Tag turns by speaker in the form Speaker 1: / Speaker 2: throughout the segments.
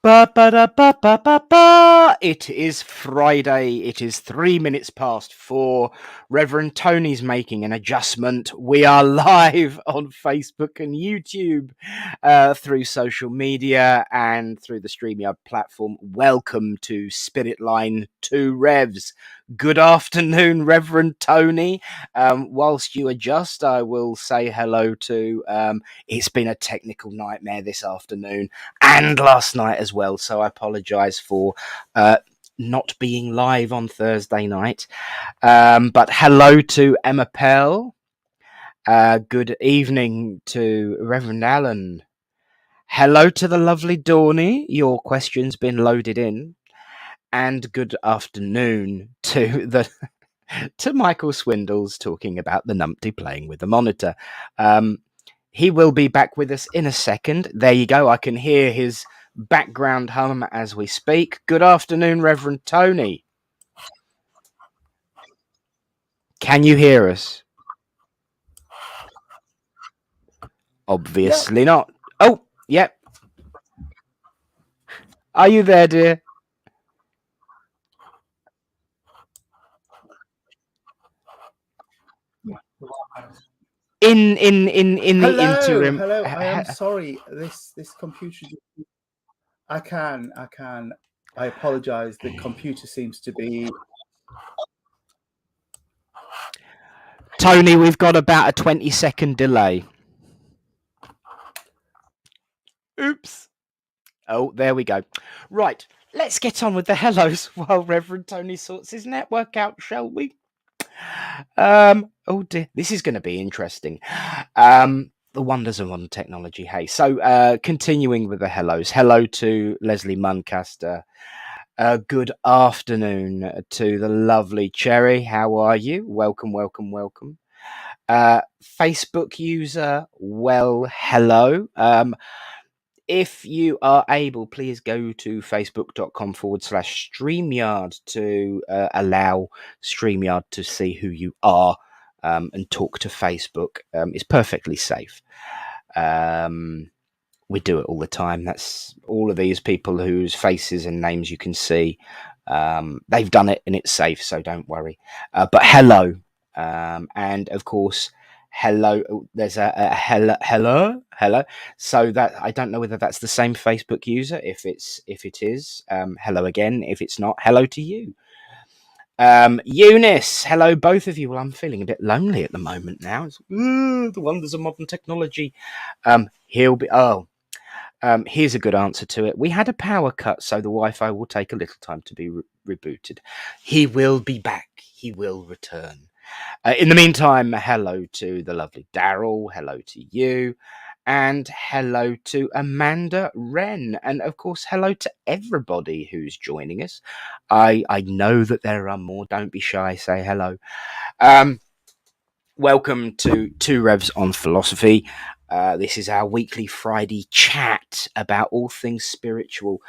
Speaker 1: Ba-ba-da-ba-ba-ba-ba. It is Friday. It is 4:03. Reverend Tony's making an adjustment. We are live on Facebook and YouTube, through social media and through the StreamYard platform. Welcome to Spiritline 2 Revs. Good afternoon, Reverend Tony. Whilst you adjust, I will say hello to. It's been a technical nightmare this afternoon and last night as well, so I apologise for not being live on Thursday night. But hello to Emma Pell. Good evening to Reverend Allen. Hello to the lovely Dawny. Your question's been loaded in. And good afternoon to Michael Swindells talking about the numpty playing with the monitor. He will be back with us in a second. There you go. I can hear his background hum as we speak. Good afternoon, Reverend Tony. Can you hear us? Obviously not. Oh, yep. Are you there, dear? In the interim.
Speaker 2: Hello. I am sorry. This computer. I can. I apologise. The computer seems to be.
Speaker 1: Tony, we've got about a 20-second delay. Oops. Oh, there we go. Right, let's get on with the hellos while Reverend Tony sorts his network out, shall we? Oh dear, this is going to be interesting. The wonders of modern technology. Hey, so continuing with the hellos. Hello to Leslie Muncaster. Good afternoon to the lovely Cherry. How are you? Welcome. Facebook user, well, hello. If you are able, please go to facebook.com/StreamYard to allow StreamYard to see who you are and talk to Facebook. It's perfectly safe. We do it all the time. That's all of these people whose faces and names you can see. They've done it and it's safe, so don't worry. But hello. And of course, hello. There's a hello. So that I don't know whether that's the same Facebook user. If it is, hello again. If it's not, hello to you. Eunice, hello both of you. Well, I'm feeling a bit lonely at the moment now. It's, the wonders of modern technology. Here's a good answer to it. We had a power cut, so the Wi-Fi will take a little time to be rebooted. He will be back. He will return. In the meantime, hello to the lovely Daryl. Hello to you. And hello to Amanda Wren. And of course, hello to everybody who's joining us. I know that there are more. Don't be shy. Say hello. Welcome to Two Revs on Philosophy. This is our weekly Friday chat about all things spiritual.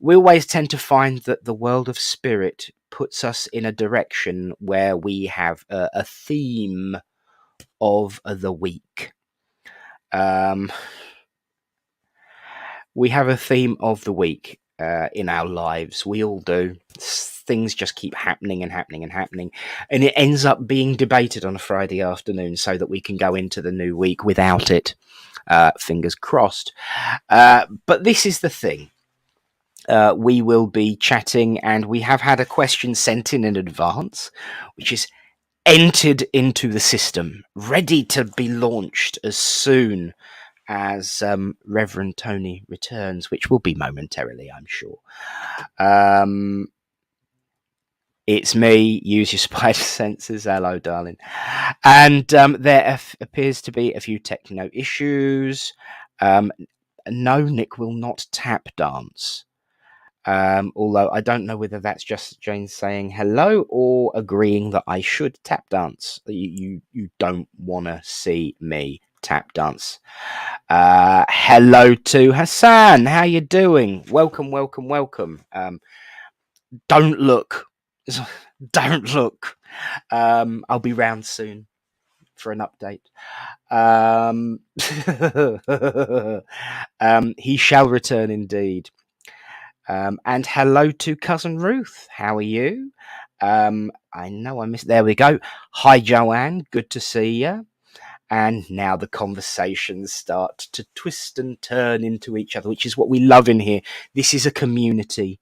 Speaker 1: We always tend to find that the world of spirit puts us in a direction where we have a theme of the week. We have a theme of the week in our lives. We all do. Things just keep happening, and it ends up being debated on a Friday afternoon so that we can go into the new week without it. Fingers crossed. But this is the thing. We will be chatting, and we have had a question sent in advance, which is entered into the system, ready to be launched as soon as Reverend Tony returns, which will be momentarily, I'm sure. It's me. Use your spider senses. Hello, darling. And there appears to be a few techno issues. No, Nick will not tap dance. Although I don't know whether that's just Jane saying hello or agreeing that I should tap dance. You don't want to see me tap dance. Hello to Hassan. How you doing? Welcome. Don't look. I'll be round soon for an update. He shall return indeed. And hello to cousin Ruth. How are you? I know I missed. There we go. Hi, Joanne. Good to see you. And now the conversations start to twist and turn into each other, which is what we love in here. This is a community.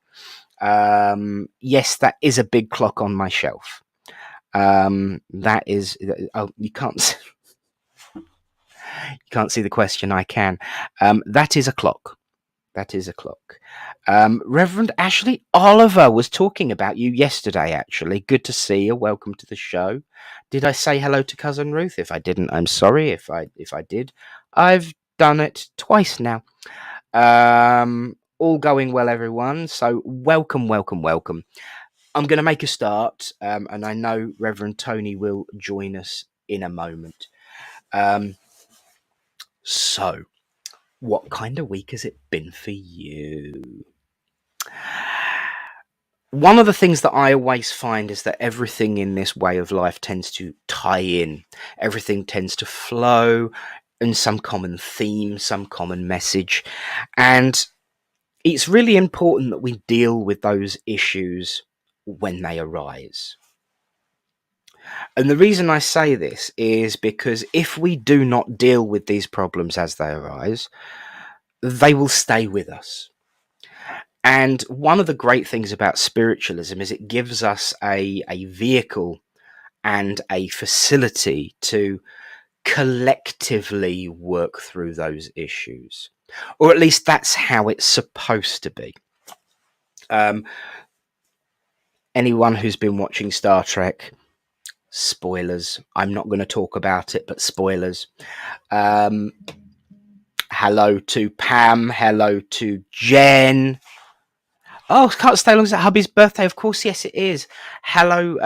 Speaker 1: Yes, that is a big clock on my shelf. That is. Oh, you can't. You can't see the question. I can. That is a clock. That is a clock. Reverend Ashley Oliver was talking about you yesterday, actually. Good to see you. Welcome to the show. Did I say hello to cousin Ruth? If I didn't, I'm sorry. If I did, I've done it twice now. All going well, everyone. So welcome, welcome, welcome. I'm going to make a start, and I know Reverend Tony will join us in a moment. So, what kind of week has it been for you? One of the things that I always find is that everything in this way of life tends to tie in. Everything tends to flow in some common theme, some common message. And it's really important that we deal with those issues when they arise. And the reason I say this is because if we do not deal with these problems as they arise, they will stay with us. And one of the great things about spiritualism is it gives us a vehicle and a facility to collectively work through those issues. Or at least that's how it's supposed to be. Anyone who's been watching Star Trek, spoilers. I'm not going to talk about it, but spoilers. Hello to Pam. Hello to Jen. Oh, can't stay long as hubby's birthday. Of course, yes, it is. Hello,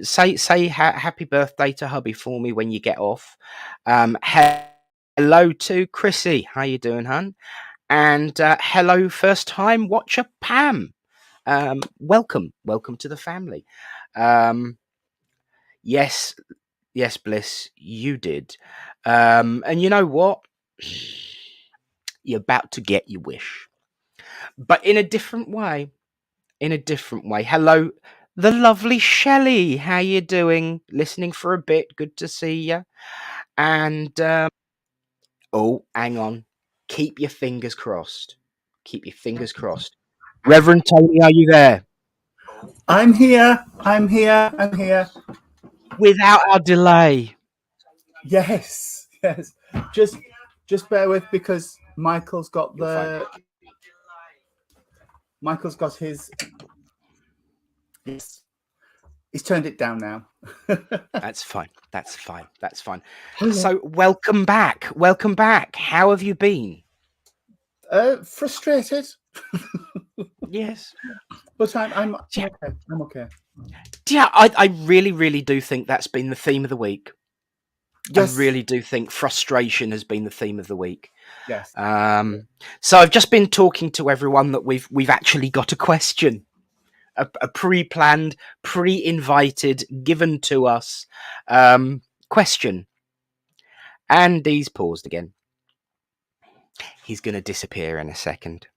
Speaker 1: say happy birthday to hubby for me when you get off. Hello to Chrissy. How you doing, hun? And hello, first time watcher Pam. Welcome to the family. Yes, Bliss, you did. And you know what? You're about to get your wish, but in a different way. Hello, the lovely Shelley. How you doing? Listening for a bit. Good to see you. And oh, hang on. Keep your fingers crossed. Reverend Tony, are you there?
Speaker 2: I'm here.
Speaker 1: Without our delay.
Speaker 2: Yes. Just bear with, because Michael's got his. Yes. He's turned it down now.
Speaker 1: That's fine. So welcome back. How have you been?
Speaker 2: Frustrated.
Speaker 1: Yes.
Speaker 2: But I'm okay. I'm okay.
Speaker 1: Yeah, I really do think that's been the theme of the week.
Speaker 2: Yes.
Speaker 1: I really do think frustration has been the theme of the week.
Speaker 2: Yes.
Speaker 1: So I've just been talking to everyone that we've actually got a question, a pre-planned, pre-invited, given to us question. Andy's paused again. He's going to disappear in a second.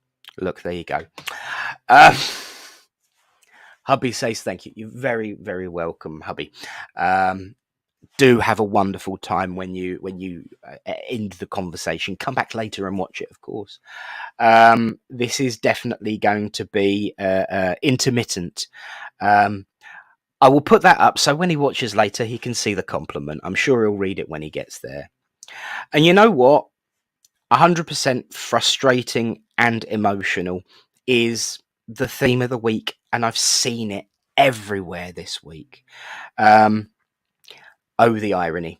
Speaker 1: Look, there you go. Hubby says thank you. You're very, very welcome, hubby. Do have a wonderful time when you end the conversation. Come back later and watch it, of course. This is definitely going to be intermittent. I will put that up so when he watches later, he can see the compliment. I'm sure he'll read it when he gets there. And you know what? 100% frustrating and emotional is the theme of the week, and I've seen it everywhere this week. Oh, the irony.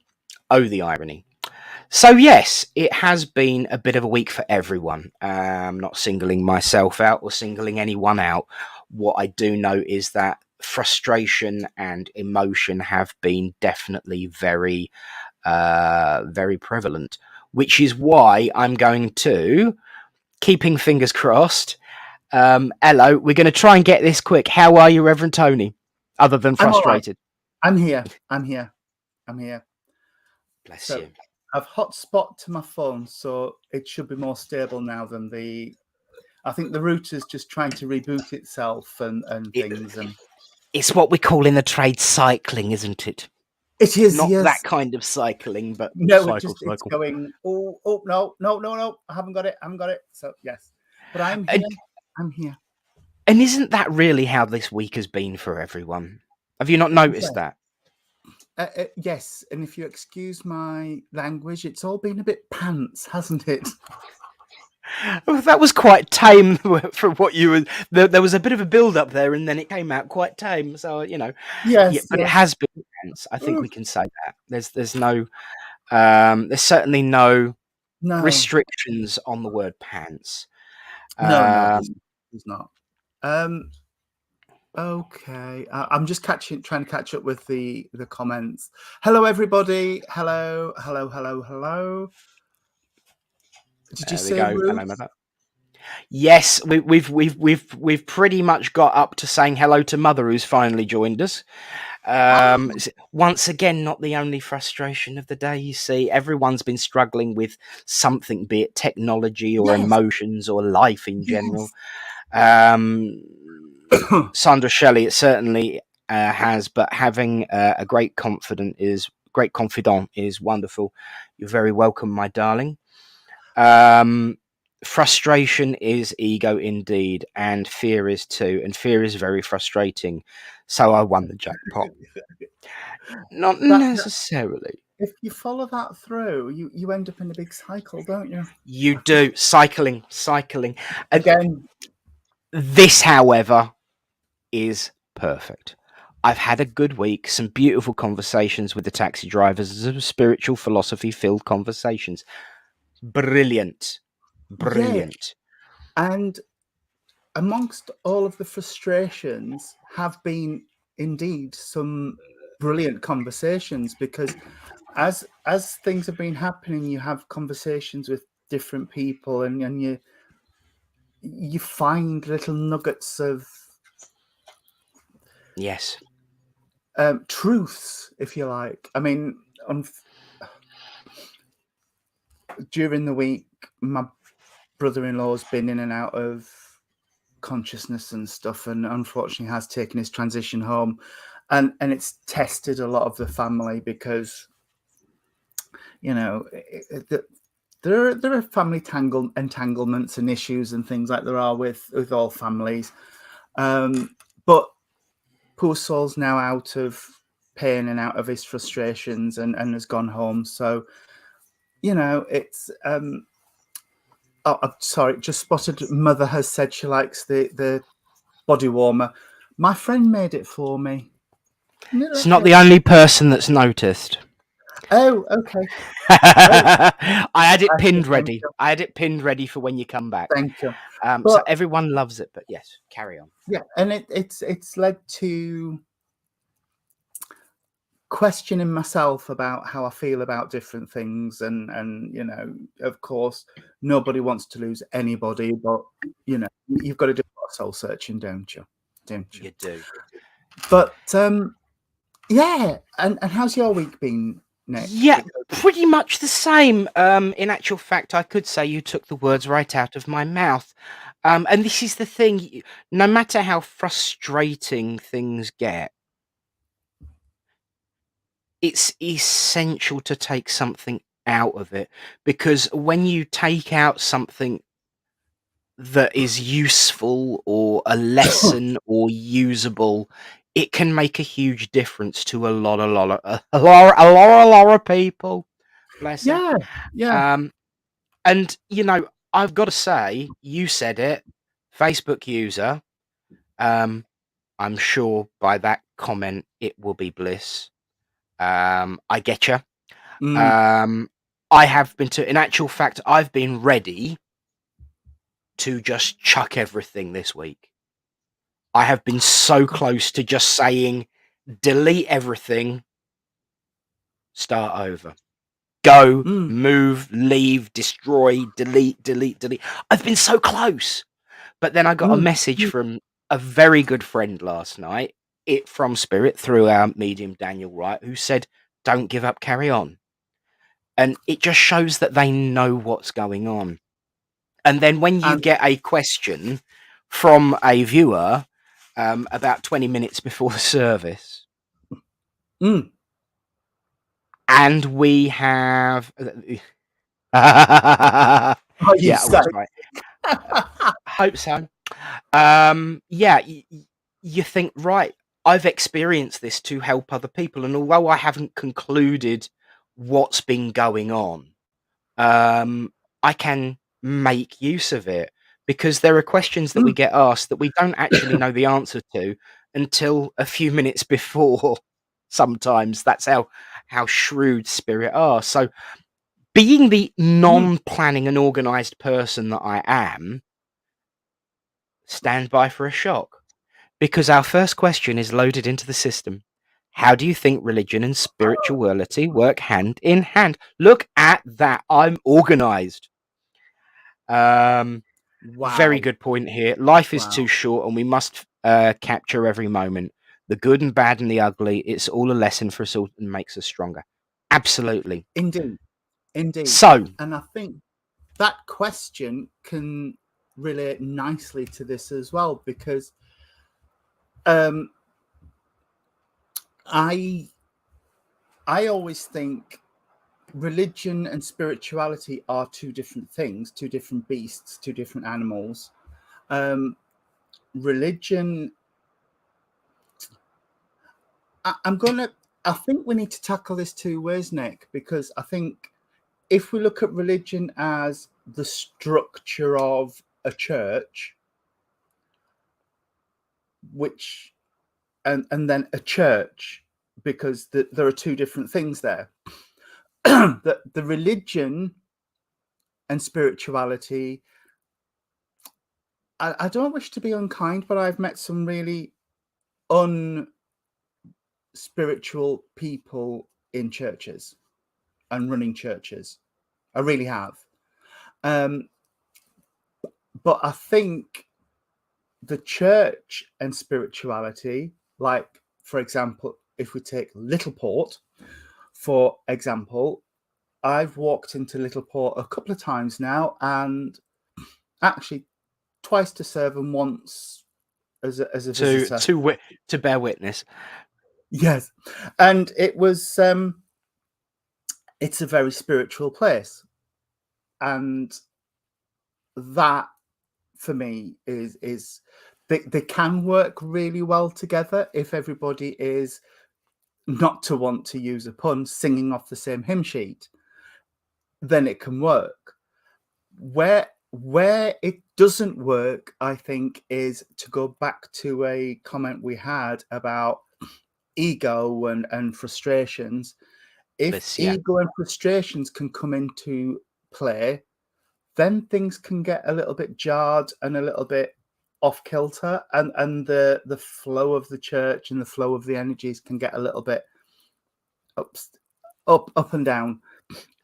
Speaker 1: So yes, it has been a bit of a week for everyone. I'm not singling myself out or singling anyone out. What I do know is that frustration and emotion have been definitely very, very prevalent, which is why I'm going to, keeping fingers crossed. Hello, we're going to try and get this quick. How are you, Reverend Tony? Other than frustrated.
Speaker 2: I'm here.
Speaker 1: Bless
Speaker 2: so
Speaker 1: you.
Speaker 2: I've hotspot to my phone, so it should be more stable now than the I think the router's just trying to reboot itself and things. And
Speaker 1: It's what we call in the trade cycling, isn't it?
Speaker 2: it is,
Speaker 1: Not
Speaker 2: yes.
Speaker 1: that kind of cycling, but
Speaker 2: No,
Speaker 1: cycle.
Speaker 2: it's going. Oh, no. I haven't got it. So yes, but I'm here. I'm here.
Speaker 1: And isn't that really how this week has been for everyone? Have you not noticed that?
Speaker 2: Yes, and if you excuse my language, it's all been a bit pants, hasn't it?
Speaker 1: Well, that was quite tame for what you were. There was a bit of a build up there, and then it came out quite tame. So
Speaker 2: Yes,
Speaker 1: yeah, but it has been intense. I think we can say that. There's no, there's certainly no restrictions on the word pants.
Speaker 2: No, there's not. Okay, I'm just trying to catch up with the comments. Hello, everybody. Hello. Did you say Ruth?
Speaker 1: Hello, yes, we've pretty much got up to saying hello to Mother, who's finally joined us. Once again, not the only frustration of the day. You see, everyone's been struggling with something, be it technology or emotions or life in general. Sandra Shelley, it certainly has, but having a great confidant is wonderful. You're very welcome, my darling. Frustration is ego indeed, and fear is too, and fear is very frustrating. So I won the jackpot. Not necessarily.
Speaker 2: If you follow that through, you end up in a big cycle, don't you?
Speaker 1: You do. Cycling.
Speaker 2: Again.
Speaker 1: This, however, is perfect. I've had a good week, some beautiful conversations with the taxi drivers, some spiritual philosophy-filled conversations. Brilliant.
Speaker 2: Yeah. And amongst all of the frustrations have been indeed some brilliant conversations, because as things have been happening, you have conversations with different people, and you find little nuggets of truths, if you like. I mean, during the week, my brother-in-law's been in and out of consciousness and stuff, and unfortunately has taken his transition home, and it's tested a lot of the family, because there are family entanglements and issues and things like there are with all families, but poor soul's now out of pain and out of his frustrations and has gone home. So it's oh, I'm sorry, just spotted Mother has said she likes the body warmer. My friend made it for me.
Speaker 1: It's not the only person that's noticed.
Speaker 2: Oh, okay.
Speaker 1: I had it pinned ready. I had it pinned ready for when you come back.
Speaker 2: Thank you.
Speaker 1: So everyone loves it, but yes, carry on.
Speaker 2: Yeah, and it's led to questioning myself about how I feel about different things, and of course, nobody wants to lose anybody, but you've got to do a lot of soul searching, don't you?
Speaker 1: You do.
Speaker 2: But yeah, and how's your week been, Nick?
Speaker 1: Yeah, pretty much the same. In actual fact, I could say you took the words right out of my mouth. And this is the thing: no matter how frustrating things get, it's essential to take something out of it, because when you take out something that is useful or a lesson or usable, it can make a huge difference to a lot of people. Bless
Speaker 2: yeah,
Speaker 1: it.
Speaker 2: yeah.
Speaker 1: And I've got to say, you said it, Facebook user. I'm sure by that comment it will be bliss. I get you. I have been in actual fact, I've been ready to just chuck everything this week. I have been so close to just saying, delete everything, start over. Go, move, leave, destroy, delete. I've been so close. But then I got a message from a very good friend last night, from Spirit, through our medium Daniel Wright, who said, don't give up, carry on. And it just shows that they know what's going on. And then when you
Speaker 2: And
Speaker 1: get a question from a viewer about 20 minutes before the service, and we have...
Speaker 2: are you
Speaker 1: Yeah, I was
Speaker 2: saying?
Speaker 1: right. Hope so. Yeah, you think, right, I've experienced this to help other people, and although I haven't concluded what's been going on, I can make use of it, because there are questions that we get asked that we don't actually know the answer to until a few minutes before. Sometimes that's how shrewd spirit are. So, being the non-planning and organized person that I am, stand by for a shock. Because our first question is loaded into the system. How do you think religion and spirituality work hand in hand? Look at that. I'm organized. Very
Speaker 2: Wow.
Speaker 1: good point here. Life is
Speaker 2: Wow.
Speaker 1: too short and we must capture every moment. The good and bad and the ugly. It's all a lesson for us all and makes us stronger. Absolutely.
Speaker 2: Indeed. Indeed.
Speaker 1: So,
Speaker 2: And I think that question can relate nicely to this as well, because I always think religion and spirituality are two different things, two different beasts, two different animals. Religion, I think we need to tackle this two ways, Nick, because I think if we look at religion as the structure of a church, which and then a church, because there are two different things there. The religion and spirituality, I don't wish to be unkind, but I've met some really unspiritual people in churches and running churches. I really have. But I think the church and spirituality, like, for example, if we take Littleport, for example, I've walked into Littleport a couple of times now, and actually twice to serve and once as a visitor.
Speaker 1: to bear witness.
Speaker 2: Yes. And it was it's a very spiritual place. And that for me is they can work really well together if everybody is, not to want to use a pun, singing off the same hymn sheet. Then it can work. Where it doesn't work, I think, is to go back to a comment we had about ego and frustrations. If
Speaker 1: Yeah.
Speaker 2: ego and frustrations can come into play, then things can get a little bit jarred and a little bit off kilter, and the flow of the church and the flow of the energies can get a little bit up and down.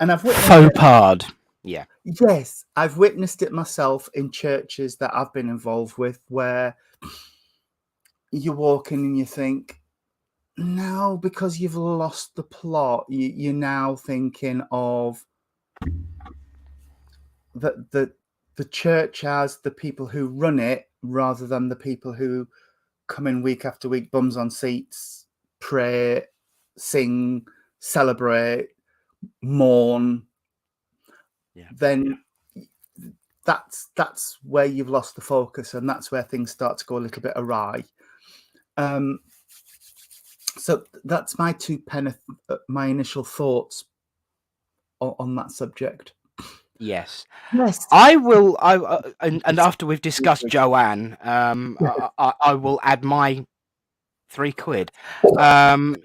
Speaker 2: And I've witnessed
Speaker 1: faux pas. Yeah.
Speaker 2: Yes, I've witnessed it myself in churches that I've been involved with, where you walk in and you think, no, because you've lost the plot, you're now thinking of the church as the people who run it, rather than the people who come in week after week, bums on seats, pray, sing, celebrate, mourn.
Speaker 1: Yeah.
Speaker 2: Then that's where you've lost the focus, and that's where things start to go a little bit awry. So that's my my initial thoughts on that subject.
Speaker 1: Yes.
Speaker 2: Yes.
Speaker 1: I will. And after we've discussed Joanne, I will add my £3.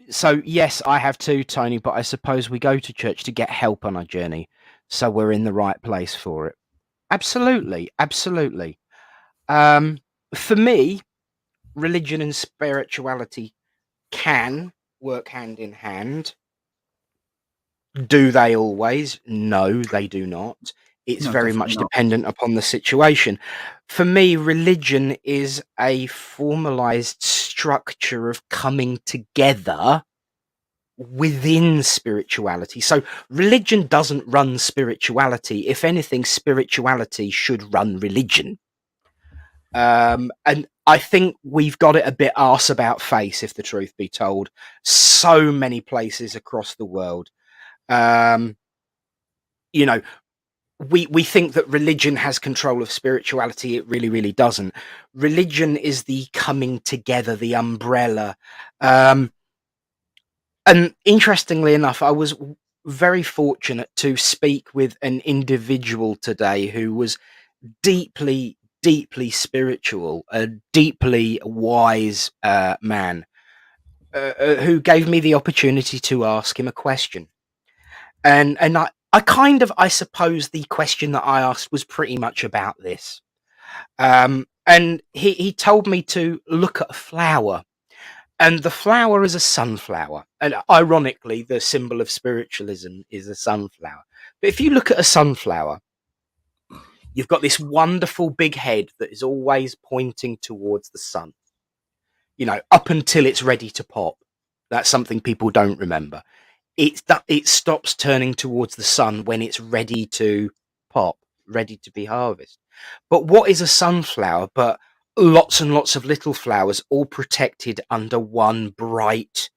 Speaker 1: So yes, I have too, Tony. But I suppose we go to church to get help on our journey, so we're in the right place for it. Absolutely, absolutely. For me, religion and spirituality can work hand in hand. Do they always? No, they do not. It's
Speaker 2: No,
Speaker 1: very
Speaker 2: definitely
Speaker 1: much
Speaker 2: not.
Speaker 1: dependent upon the situation. For me, religion is a formalized structure of coming together within spirituality. So religion doesn't run spirituality. If anything, spirituality should run religion. And I think we've got it a bit arse about face, if the truth be told. So many places across the world. You know, we think that religion has control of spirituality. It really, really doesn't. Religion is the coming together, the umbrella. And interestingly enough, I was very fortunate to speak with an individual today who was deeply, deeply spiritual, a deeply wise man, who gave me the opportunity to ask him a question. And I kind of, I suppose the question that I asked was pretty much about this. And he told me to look at a flower. And the flower is a sunflower. And ironically, the symbol of spiritualism is a sunflower. But if you look at a sunflower, you've got this wonderful big head that is always pointing towards the sun, up until it's ready to pop. That's something people don't remember. It stops turning towards the sun when it's ready to pop, ready to be harvested. But what is a sunflower but lots and lots of little flowers, all protected under one bright,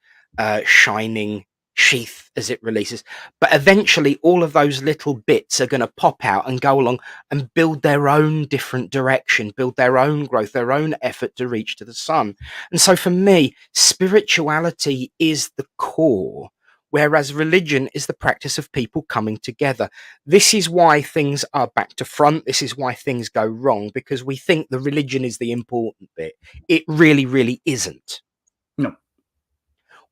Speaker 1: shining sheath as it releases? But eventually all of those little bits are going to pop out and go along and build their own different direction, build their own growth, their own effort to reach to the sun. And so for me, spirituality is the core, whereas religion is the practice of people coming together. This is why things are back to front. This is why things go wrong, because we think the religion is the important bit. It really, really isn't.
Speaker 2: No.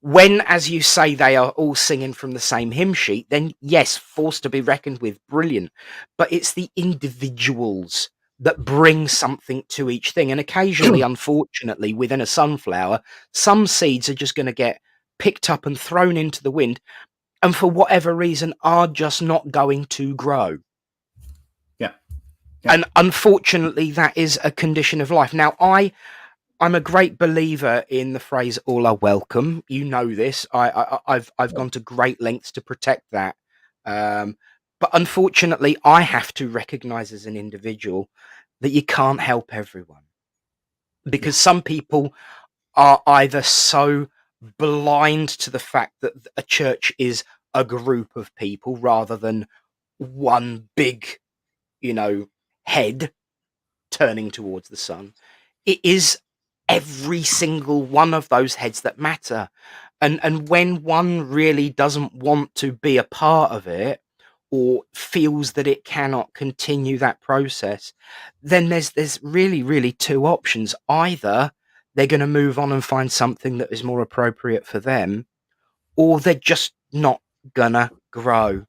Speaker 1: When, as you say, they are all singing from the same hymn sheet, then yes, force to be reckoned with, brilliant. But it's the individuals that bring something to each thing. And occasionally, unfortunately, within a sunflower, some seeds are just going to get picked up and thrown into the wind, and for whatever reason are just not going to grow.
Speaker 2: Yeah.
Speaker 1: And unfortunately, that is a condition of life. Now, I'm a great believer in the phrase "all are welcome." You know this. I've gone to great lengths to protect that. But unfortunately, I have to recognize as an individual that you can't help everyone, because some people are either so blind to the fact that a church is a group of people rather than one big, head turning towards the sun. It is every single one of those heads that matter. And when one really doesn't want to be a part of it, or feels that it cannot continue that process, then there's really, really two options. Either they're going to move on and find something that is more appropriate for them, or they're just not gonna grow.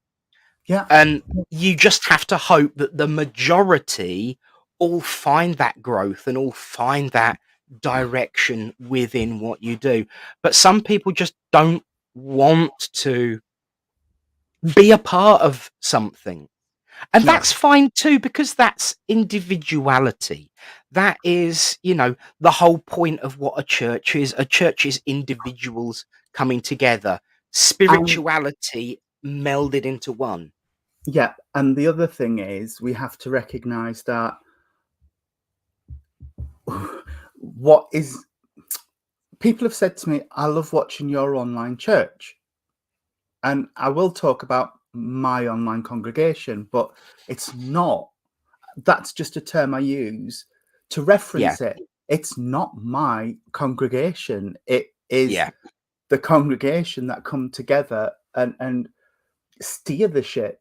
Speaker 2: Yeah.
Speaker 1: And you just have to hope that the majority all find that growth and all find that direction within what you do. But some people just don't want to be a part of something. And
Speaker 2: No.
Speaker 1: that's fine too, because that's individuality. That is, the whole point of what a church is. A church is individuals coming together, spirituality melded into one.
Speaker 2: Yeah. And the other thing is, we have to recognize that people have said to me, I love watching your online church. And I will talk about my online congregation, but it's not. That's just a term I use to reference it. It's not my congregation. It is the congregation that come together and steer the ship.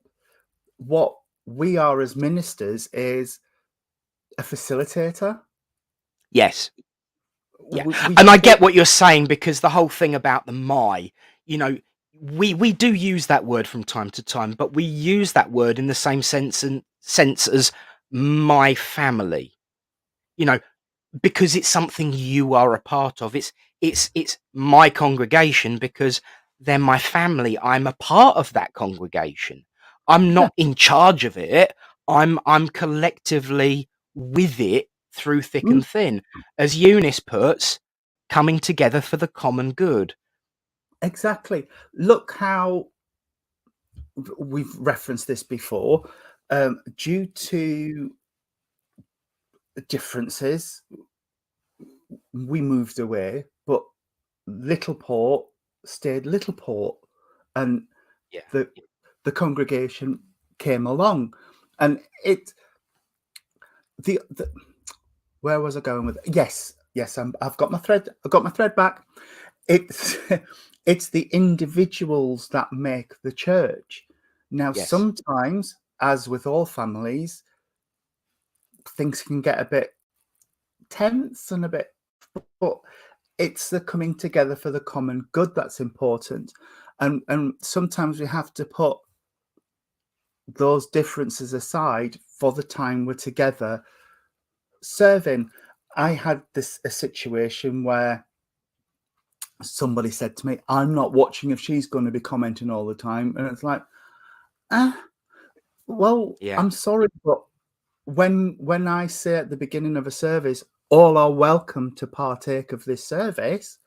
Speaker 2: What we are as ministers is a facilitator.
Speaker 1: Yes. Yeah. And I get what you're saying, because the whole thing about the we do use that word from time to time, but we use that word in the same sense as my family, because it's something you are a part of. It's my congregation because they're my family. I'm a part of that congregation. I'm not in charge of it. I'm collectively with it through thick and thin. As Eunice puts, coming together for the common good.
Speaker 2: Exactly. Look how we've referenced this before. Due to differences, we moved away, but Littleport stayed Littleport, and
Speaker 1: Yeah.
Speaker 2: the congregation came along, and the where was I going with it? Yes, I've got my thread. I've got my thread back. It's it's the individuals that make the church. Now,
Speaker 1: Yes.
Speaker 2: sometimes, as with all families, things can get a bit tense and a bit, but it's the coming together for the common good that's important. And sometimes we have to put those differences aside for the time we're together serving. I had a situation where somebody said to me, I'm not watching if she's going to be commenting all the time. And it's like, well,
Speaker 1: Yeah.
Speaker 2: I'm sorry, but when I say at the beginning of a service, all are welcome to partake of this service,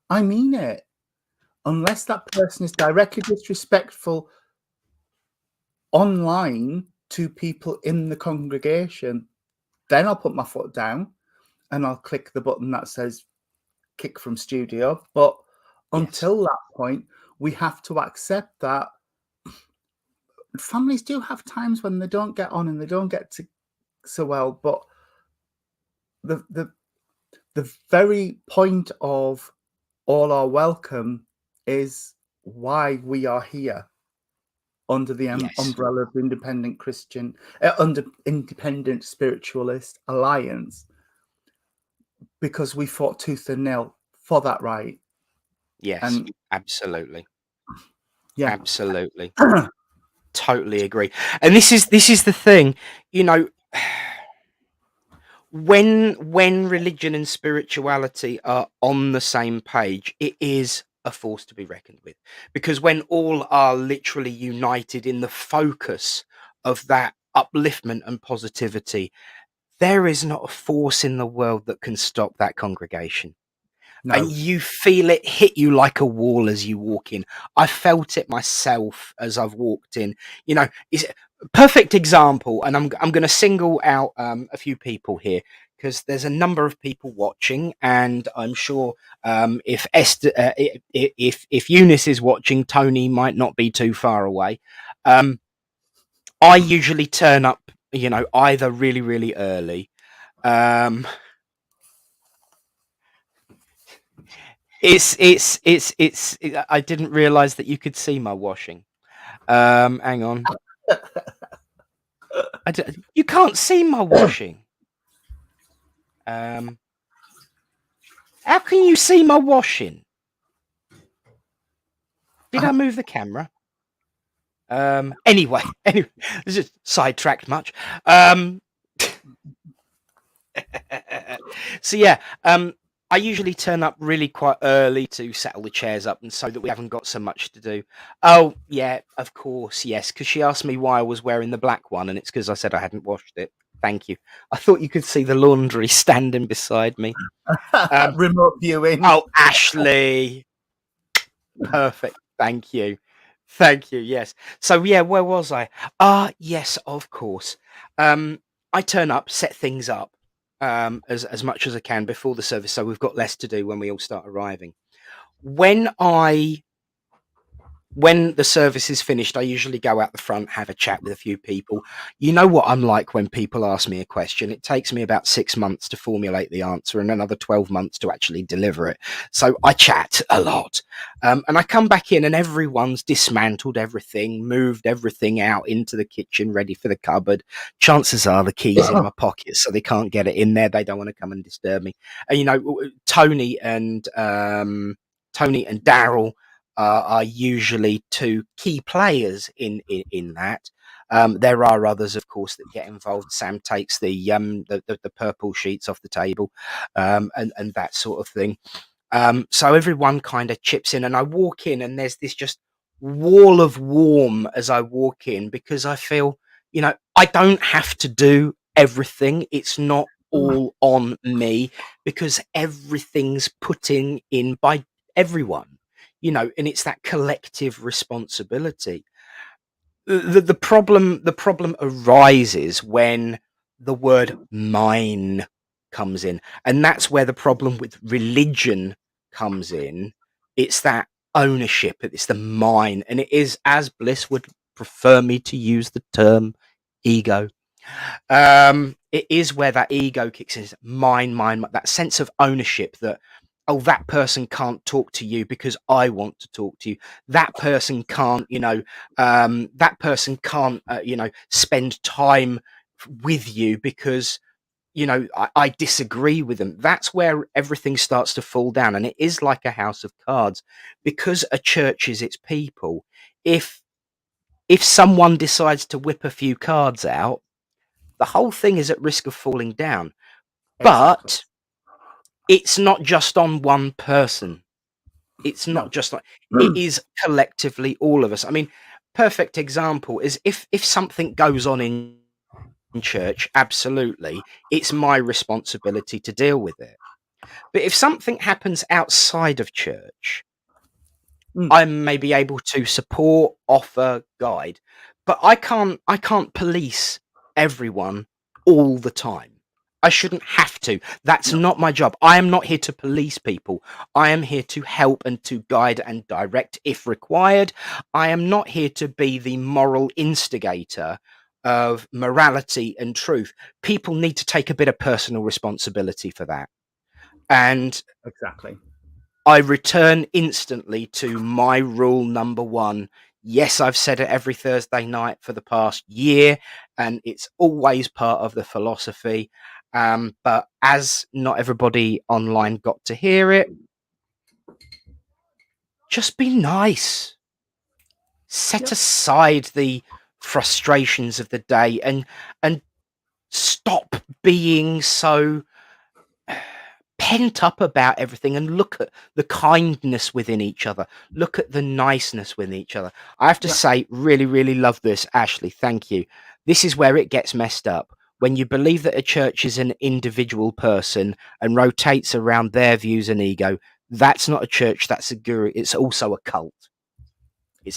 Speaker 2: I mean it. Unless that person is directly disrespectful online to people in the congregation, then I'll put my foot down and I'll click the button that says kick from studio. But until that point, we have to accept that families do have times when they don't get on and they don't get to so well. But the very point of all are welcome is why we are here under the umbrella of the Independent Christian, under Independent Spiritualist Alliance, because we fought tooth and nail for that right.
Speaker 1: Yes.
Speaker 2: And
Speaker 1: absolutely.
Speaker 2: Yeah.
Speaker 1: Absolutely. Totally agree. And this is the thing, you know, when religion and spirituality are on the same page, it is a force to be reckoned with. Because when all are literally united in the focus of that upliftment and positivity, there is not a force in the world that can stop that congregation.
Speaker 2: No.
Speaker 1: And you feel it hit you like a wall as you walk in. I felt it myself as I've walked in. You know, it's a perfect example, and I'm going to single out a few people here because there's a number of people watching, and I'm sure if Esther, if Eunice is watching, Tony might not be too far away. I usually turn up, you know, either really, really early. It's I didn't realize that you could see my washing. Hang on. You can't see my washing. How can you see my washing? Did I move the camera? Anyway, this is sidetracked much. So yeah, I usually turn up really quite early to settle the chairs up and so that we haven't got so much to do. Oh, yeah, of course, yes, because she asked me why I was wearing the black one, and it's because I said I hadn't washed it. Thank you. I thought you could see the laundry standing beside me.
Speaker 2: Remote viewing.
Speaker 1: Oh, Ashley. Perfect. Thank you. Thank you. Yes. So yeah, where was I? Yes, of course. I turn up, set things up as much as I can before the service, so we've got less to do when we all start arriving. When the service is finished, I usually go out the front, have a chat with a few people. You know what I'm like when people ask me a question. It takes me about 6 months to formulate the answer and another 12 months to actually deliver it. So I chat a lot. And I come back in and everyone's dismantled everything, moved everything out into the kitchen, ready for the cupboard. Chances are the key's in my pocket, so they can't get it in there. They don't want to come and disturb me. And, you know, Tony and Daryl are usually two key players in that. There are others, of course, that get involved. Sam takes the purple sheets off the table, and that sort of thing. So everyone kind of chips in, and I walk in, and there's this just wall of warm as I walk in because I feel, you know, I don't have to do everything. It's not all on me because everything's put in by everyone. and it's that collective responsibility. The problem arises when the word mine comes in, and that's where the problem with religion comes in. It's that ownership, it's the mine, and it is, as Bliss would prefer me to use the term, ego. It is where that ego kicks in. Mine, that sense of ownership that, oh, that person can't talk to you because I want to talk to you. That person can't, spend time with you because, I disagree with them. That's where everything starts to fall down. And it is like a house of cards, because a church is its people. If someone decides to whip a few cards out, the whole thing is at risk of falling down.
Speaker 2: Exactly.
Speaker 1: But it's not just on one person. It's not
Speaker 2: No.
Speaker 1: just like, it is collectively all of us. I mean, perfect example is if something goes on in church, absolutely, it's my responsibility to deal with it. But if something happens outside of church, I may be able to support, offer, guide, but I can't police everyone all the time. I shouldn't have to. That's
Speaker 2: No.
Speaker 1: not my job. I am not here to police people. I am here to help and to guide and direct if required. I am not here to be the moral instigator of morality and truth. People need to take a bit of personal responsibility for that. And
Speaker 2: Exactly.
Speaker 1: I return instantly to my rule number one. Yes, I've said it every Thursday night for the past year, and it's always part of the philosophy. But as not everybody online got to hear it, just be nice. Set
Speaker 2: Yep.
Speaker 1: aside the frustrations of the day and stop being so pent up about everything, and look at the kindness within each other, look at the niceness within each other. I have to
Speaker 2: Yep.
Speaker 1: say, really, really love this, Ashley. Thank you. This is where it gets messed up. When you believe that a church is an individual person and rotates around their views and ego, that's not a church, that's a guru. It's also a cult.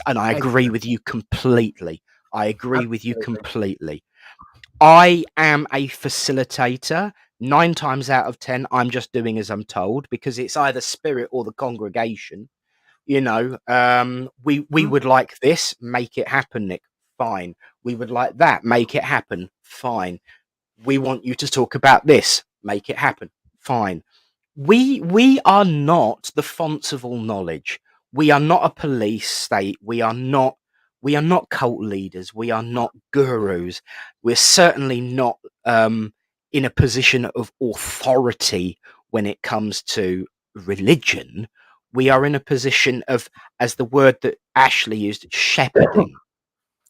Speaker 1: And I agree with
Speaker 2: Exactly.
Speaker 1: you completely. I agree with you
Speaker 2: Absolutely.
Speaker 1: completely. I am a facilitator. 9 times out of 10, I'm just doing as I'm told, because it's either spirit or the congregation. We would like this, make it happen, Nick. Fine. We would like that, make it happen. Fine. We want you to talk about this, make it happen. Fine. We are not the fonts of all knowledge. We are not a police state. We are not cult leaders. We are not gurus. We're certainly not in a position of authority when it comes to religion. We are in a position of, as the word that Ashley used, shepherding.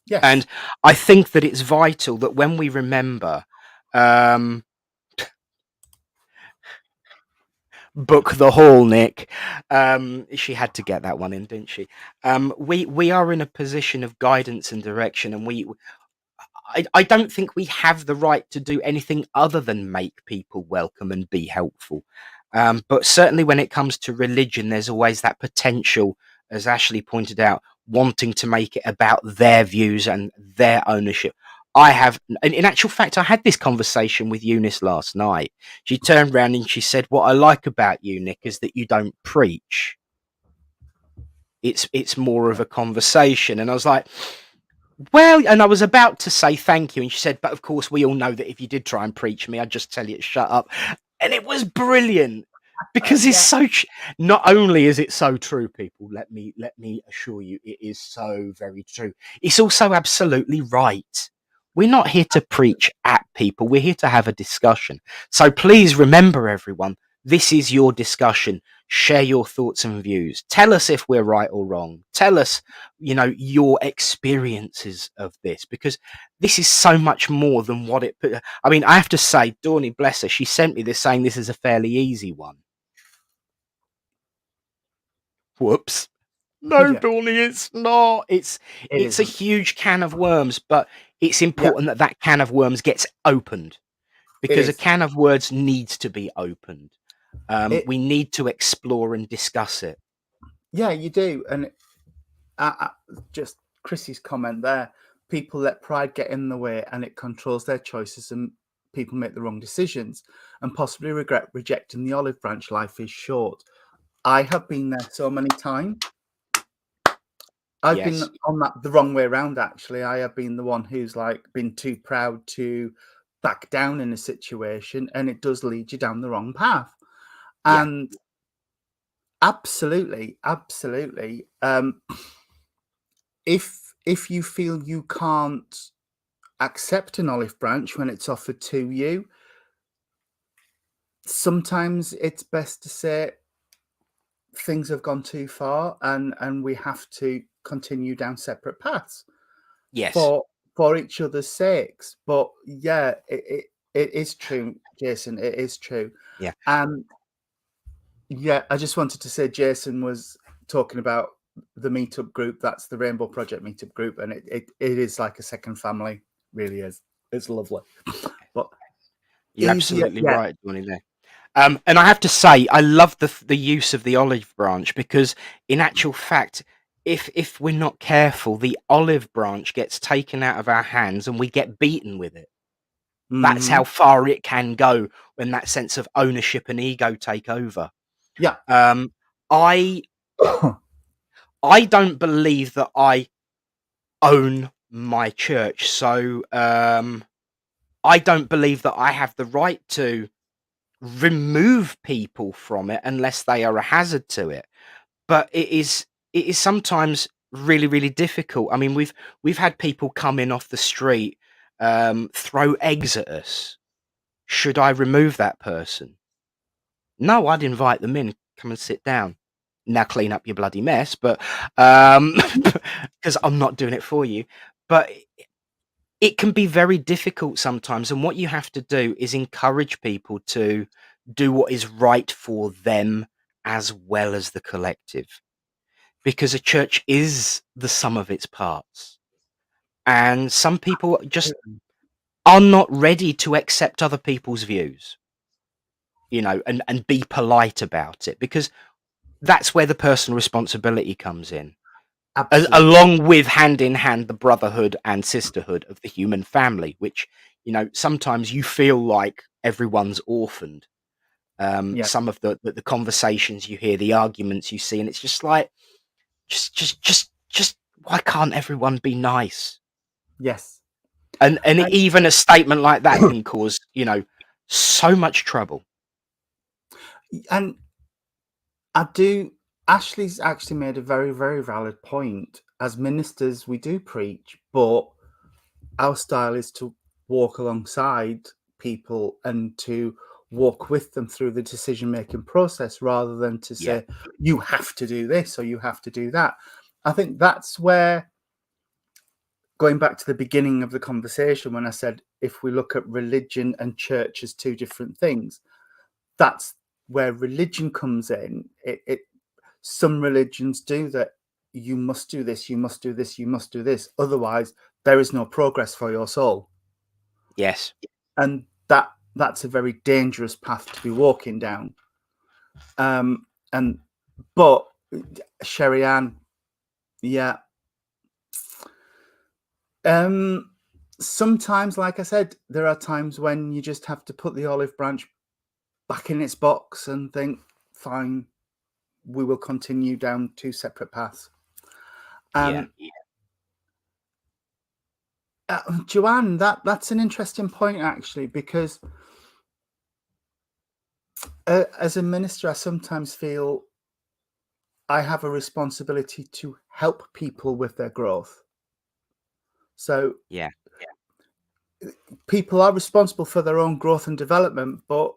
Speaker 2: Yes.
Speaker 1: And I think that it's vital that when we remember, um, book the hall, Nick. She had to get that one in, didn't she? We are in a position of guidance and direction, and I don't think we have the right to do anything other than make people welcome and be helpful. But certainly when it comes to religion, there's always that potential, as Ashley pointed out, wanting to make it about their views and their ownership. In actual fact, I had this conversation with Eunice last night. She turned around and she said, "What I like about you, Nick, is that you don't preach. It's more of a conversation." And I was like, well, and I was about to say thank you, and she said, "But of course, we all know that if you did try and preach me, I'd just tell you to shut up." And it was brilliant, because it's
Speaker 2: Yeah.
Speaker 1: so. Not only is it so true, people. Let me assure you, it is so very true. It's also absolutely right. We're not here to preach at people. We're here to have a discussion. So please remember, everyone, this is your discussion. Share your thoughts and views. Tell us if we're right or wrong. Tell us, your experiences of this, because this is so much more than what it. I mean, I have to say, Dawny, bless her, she sent me this saying this is a fairly easy one. Whoops. No,
Speaker 2: Yeah.
Speaker 1: Dawny, it's not. It's
Speaker 2: It
Speaker 1: it's a
Speaker 2: isn't.
Speaker 1: huge can of worms, but it's
Speaker 2: Yeah.
Speaker 1: important that that can of worms gets opened,
Speaker 2: It
Speaker 1: because a
Speaker 2: is.
Speaker 1: can of words needs to be opened.
Speaker 2: It
Speaker 1: We need to explore and discuss it.
Speaker 2: Yeah, you do. And just Chrissy's comment there, people let pride get in the way and it controls their choices, and people make the wrong decisions and possibly regret rejecting the olive branch. Life is short. I have been there so many times. I've been
Speaker 1: Yes.
Speaker 2: on that the wrong way around, actually. I have been the one who's like been too proud to back down in a situation, and it does lead you down the wrong path.
Speaker 1: Yeah.
Speaker 2: And absolutely, absolutely. If you feel you can't accept an olive branch when it's offered to you, sometimes it's best to say things have gone too far, and we have to continue down separate paths
Speaker 1: Yes.
Speaker 2: for each other's sakes. But yeah, it is true, Jason. It is true.
Speaker 1: Yeah.
Speaker 2: And yeah, I just wanted to say Jason was talking about the meetup group. That's the Rainbow Project meetup group, and it is like a second family. Really is. It's lovely. But
Speaker 1: You're
Speaker 2: easier,
Speaker 1: absolutely
Speaker 2: yeah.
Speaker 1: right, Johnny, there. And I have to say, I love the use of the olive branch, because in actual fact, if we're not careful, the olive branch gets taken out of our hands and we get beaten with it. That's
Speaker 2: Mm-hmm.
Speaker 1: how far it can go when that sense of ownership and ego take over.
Speaker 2: Yeah.
Speaker 1: Um, I I don't believe that I own my church, so I don't believe that I have the right to remove people from it unless they are a hazard to it. But it is sometimes really difficult. I mean, we've had people come in off the street, throw eggs at us. Should I remove that person? No, I'd invite them in. Come and sit down. Now clean up your bloody mess, but because I'm not doing it for you. But it can be very difficult sometimes, and what you have to do is encourage people to do what is right for them as well as the collective, because a church is the sum of its parts, and some people just are not ready to accept other people's views, and be polite about it, because that's where the personal responsibility comes in,
Speaker 2: Absolutely.
Speaker 1: along with hand in hand the brotherhood and sisterhood of the human family, which, sometimes you feel like everyone's orphaned.
Speaker 2: Yeah.
Speaker 1: Some of the conversations you hear, the arguments you see, and it's just like, just why can't everyone be nice?
Speaker 2: Yes.
Speaker 1: And
Speaker 2: And
Speaker 1: even a statement like that can cause, so much trouble.
Speaker 2: and I do. Ashley's actually made a very valid point. As ministers, we do preach, but our style is to walk alongside people and to walk with them through the decision making process, rather than to
Speaker 1: Yeah,
Speaker 2: say you have to do this or you have to do that. I think that's where, going back to the beginning of the conversation, when I said if we look at religion and church as two different things, that's where religion comes in. Some religions do that. You must do this, you must do this, you must do this, otherwise there is no progress for your soul.
Speaker 1: yes,
Speaker 2: And that's a very dangerous path to be walking down. And but Sherry Ann, yeah. Sometimes, like I said, there are times when you just have to put the olive branch back in its box and think, fine, we will continue down two separate paths.
Speaker 1: yeah,
Speaker 2: Joanne, that's an interesting point, actually, because as a minister, I sometimes feel I have a responsibility to help people with their growth. So
Speaker 1: yeah,
Speaker 2: people are responsible for their own growth and development, but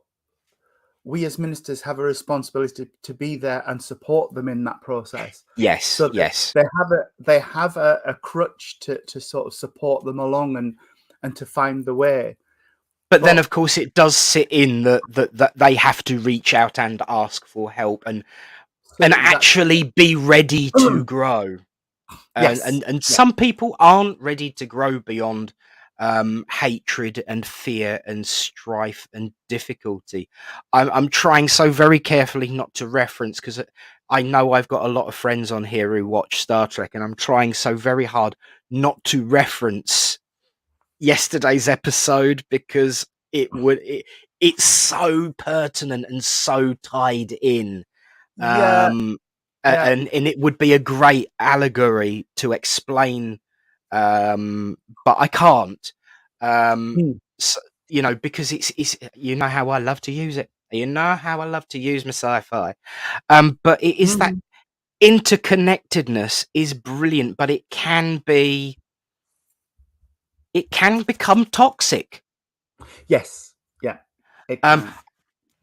Speaker 2: we as ministers have a responsibility to be there and support them in that process.
Speaker 1: yes,
Speaker 2: So that
Speaker 1: yes.
Speaker 2: they have a crutch to sort of support them along and to find the way.
Speaker 1: But then,
Speaker 2: But
Speaker 1: of course, it does sit in that they have to reach out and ask for help, and
Speaker 2: absolutely, that's
Speaker 1: actually be ready to grow. And
Speaker 2: yes,
Speaker 1: and, and
Speaker 2: yeah,
Speaker 1: some people aren't ready to grow beyond hatred and fear and strife and difficulty. I'm trying so very carefully not to reference, because I know I've got a lot of friends on here who watch Star Trek, and I'm trying so very hard not to reference yesterday's episode because it's so pertinent and so tied in.
Speaker 2: Yeah, yeah.
Speaker 1: And it would be a great allegory to explain, but I can't. So, because it's how I love to use it. You know how I love to use my sci-fi. But it is that
Speaker 2: Mhm.
Speaker 1: interconnectedness is brilliant, but it can become toxic.
Speaker 2: Yes, yeah, it
Speaker 1: Um,
Speaker 2: can.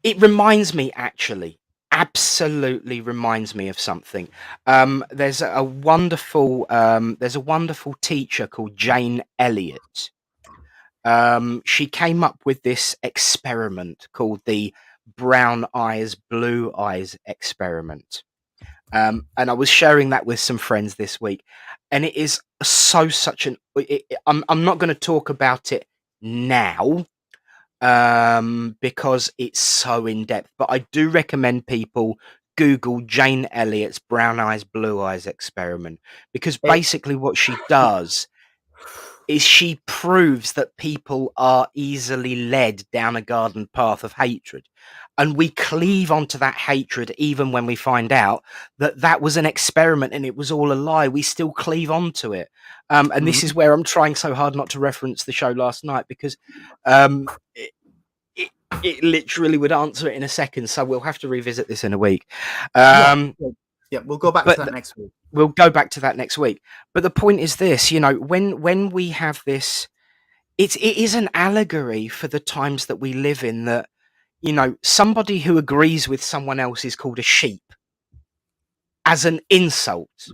Speaker 1: It reminds me, actually, absolutely reminds me of something. There's a wonderful teacher called Jane Elliott. She came up with this experiment called the brown eyes, blue eyes experiment. And I was sharing that with some friends this week, and it is I'm not going to talk about it now, because it's so in depth. But I do recommend people Google Jane Elliott's brown eyes, blue eyes experiment, because
Speaker 2: It
Speaker 1: basically what she does is she proves that people are easily led down a garden path of hatred. And we cleave onto that hatred even when we find out that that was an experiment and it was all a lie. We still cleave onto it. And this is
Speaker 2: Mhm.
Speaker 1: where I'm trying so hard not to reference the show last night, because um, it, it literally would answer it in a second. So we'll have to revisit this in a week.
Speaker 2: Yeah,
Speaker 1: Um,
Speaker 2: yeah, yeah, we'll go back to
Speaker 1: but
Speaker 2: that next week.
Speaker 1: we'll go back to that next week. But the point is this, when we have this, it is an allegory for the times that we live in, that, somebody who agrees with someone else is called a sheep as an insult.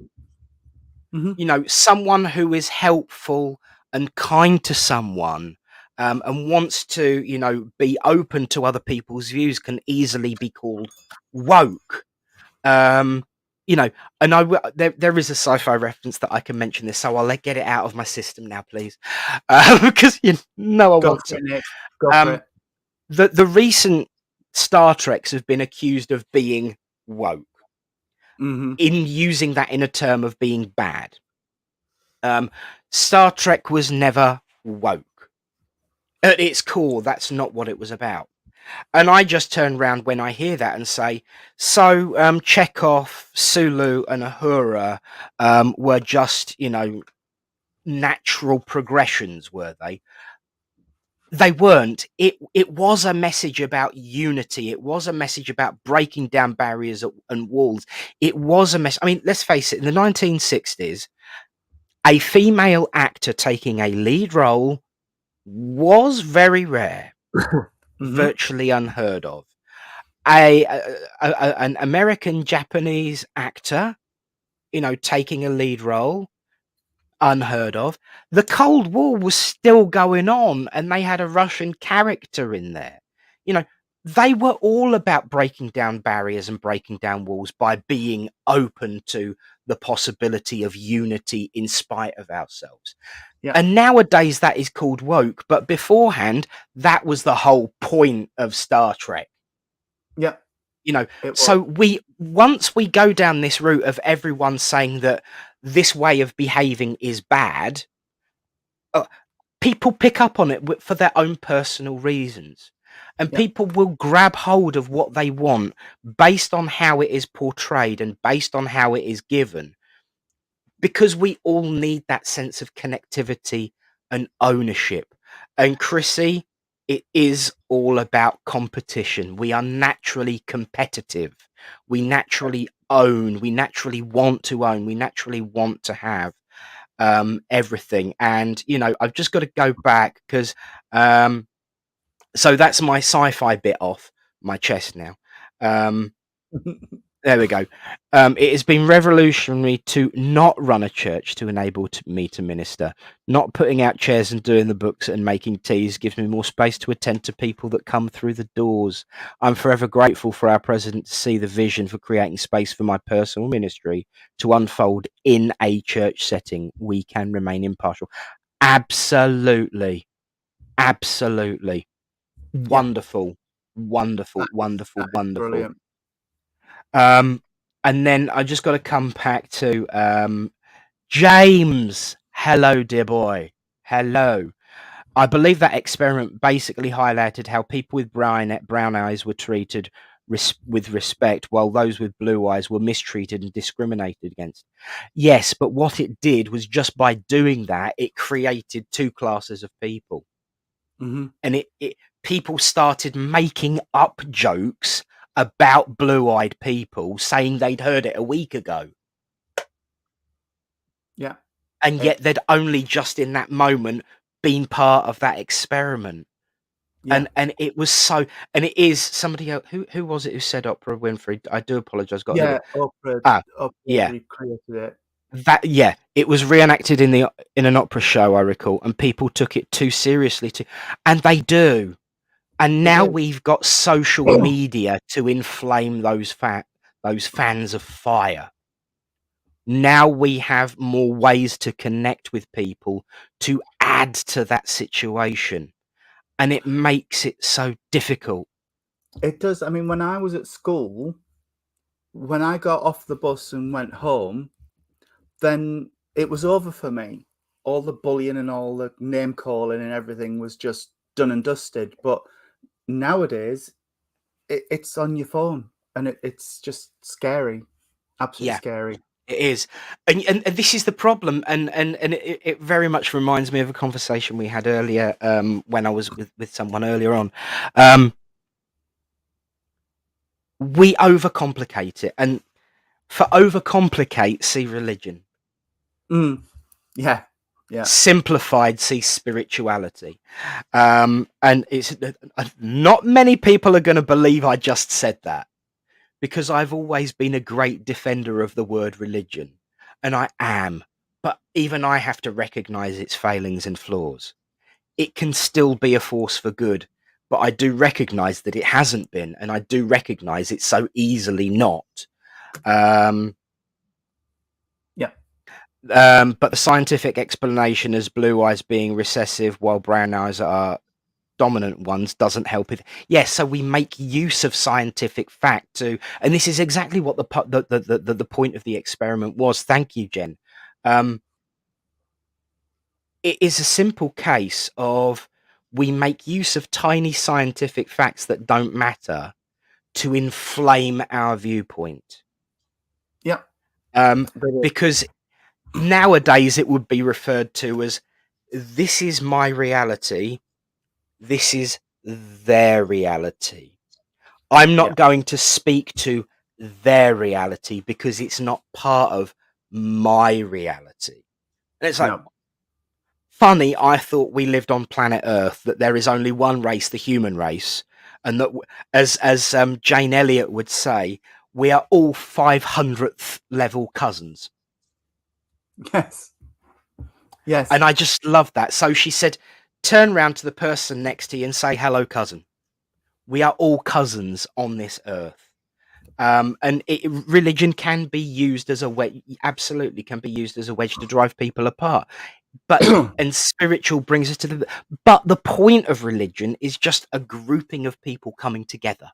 Speaker 2: Mhm.
Speaker 1: Someone who is helpful and kind to someone, and wants to, be open to other people's views, can easily be called woke. Um, you know, and there is a sci-fi reference that I can mention this, so I'll get it out of my system now, please, because I
Speaker 2: Go
Speaker 1: want
Speaker 2: for
Speaker 1: to.
Speaker 2: it, Nick. Go for
Speaker 1: Um,
Speaker 2: it.
Speaker 1: the recent Star Treks have been accused of being woke,
Speaker 2: Mhm.
Speaker 1: in using that in a term of being bad. Star Trek was never woke. At its core, that's not what it was about. And I just turn around when I hear that and say, so Chekhov, Sulu, and Uhura were just, natural progressions, were they? They weren't. It was a message about unity. It was a message about breaking down barriers and walls. It was a mess. I mean, let's face it. In the 1960s, a female actor taking a lead role was very rare,
Speaker 2: Mhm.
Speaker 1: virtually unheard of. An American Japanese actor, taking a lead role, unheard of. The Cold War was still going on, and they had a Russian character in there. You know, they were all about breaking down barriers and breaking down walls by being open to the possibility of unity in spite of ourselves.
Speaker 2: Yeah,
Speaker 1: And nowadays that is called woke, but beforehand that was the whole point of Star Trek.
Speaker 2: yeah,
Speaker 1: You know,
Speaker 2: it was.
Speaker 1: so once we go down this route of everyone saying that this way of behaving is bad, uh, people pick up on it for their own personal reasons. And
Speaker 2: Yeah,
Speaker 1: people will grab hold of what they want based on how it is portrayed and based on how it is given, because we all need that sense of connectivity and ownership. And Chrissy, it is all about competition. We are naturally competitive. We naturally own. We naturally want to own. We naturally want to have everything. And I've just got to go back because so that's my sci-fi bit off my chest now. Um, there we go. It has been revolutionary to not run a church to enable me to minister. Not putting out chairs and doing the books and making teas gives me more space to attend to people that come through the doors. I'm forever grateful for our president to see the vision for creating space for my personal ministry to unfold in a church setting. We can remain impartial. Absolutely. Absolutely.
Speaker 2: yeah.
Speaker 1: Wonderful. Wonderful,
Speaker 2: That
Speaker 1: wonderful,
Speaker 2: that is
Speaker 1: wonderful.
Speaker 2: brilliant.
Speaker 1: Um, And then I just got to come back to James. Hello, dear boy. Hello. I believe that experiment basically highlighted how people with brown eyes were treated with respect, while those with blue eyes were mistreated and discriminated against. Yes, but what it did was, just by doing that, it created two classes of people.
Speaker 2: Mm-hmm.
Speaker 1: And people started making up jokes about blue-eyed people, saying they'd heard it a week ago.
Speaker 2: Yeah.
Speaker 1: And yet they'd only just in that moment been part of that experiment.
Speaker 2: Yeah.
Speaker 1: And it was so, and it is somebody else. Who was it who said Oprah Winfrey? I do apologize. Got a
Speaker 2: Yeah.
Speaker 1: little.
Speaker 2: Oprah
Speaker 1: Yeah,
Speaker 2: recreated it.
Speaker 1: it was reenacted in an opera show, I recall, and people took it too seriously and they do. And
Speaker 2: They
Speaker 1: now
Speaker 2: do.
Speaker 1: we've got social media to inflame those fans of fire. Now we have more ways to connect with people to add to that situation, and it makes it so difficult.
Speaker 2: It does. I mean, when I was at school, when I got off the bus and went home, then it was over for me. All the bullying and all the name calling and everything was just done and dusted. But nowadays, it's on your phone, and it's just scary, absolutely scary.
Speaker 1: It is, and this is the problem, and it very much reminds me of a conversation we had earlier, when I was with someone earlier on. We overcomplicate it, and for overcomplicate, see religion.
Speaker 2: Yeah.
Speaker 1: Simplified, see spirituality. And it's not many people are going to believe I just said that, because I've always been a great defender of the word religion, and I am, but even I have to recognize its failings and flaws. It can still be a force for good, but I do recognize that it hasn't been, and I do recognize it's so easily not. But the scientific explanation as blue eyes being recessive while brown eyes are dominant ones doesn't help it. Yes, so we make use of scientific fact to, and this is exactly what the point of the experiment was. Thank you, Jen. It is a simple case of we make use of tiny scientific facts that don't matter to inflame our viewpoint.
Speaker 2: Yeah.
Speaker 1: Because nowadays it would be referred to as, this is my reality, this is their reality. I'm not going to speak to their reality because it's not part of my reality. And it's like, funny, I thought we lived on planet Earth, that there is only one race, the human race, and that, as Jane Elliott would say, we are all 500th level cousins.
Speaker 2: Yes.
Speaker 1: And I just love that. So she said, turn round to the person next to you and say, hello, cousin. We are all cousins on this earth. And religion can be used as a wedge, absolutely can be used as a wedge to drive people apart. But and spiritual brings us to but the point of religion is just a grouping of people coming together.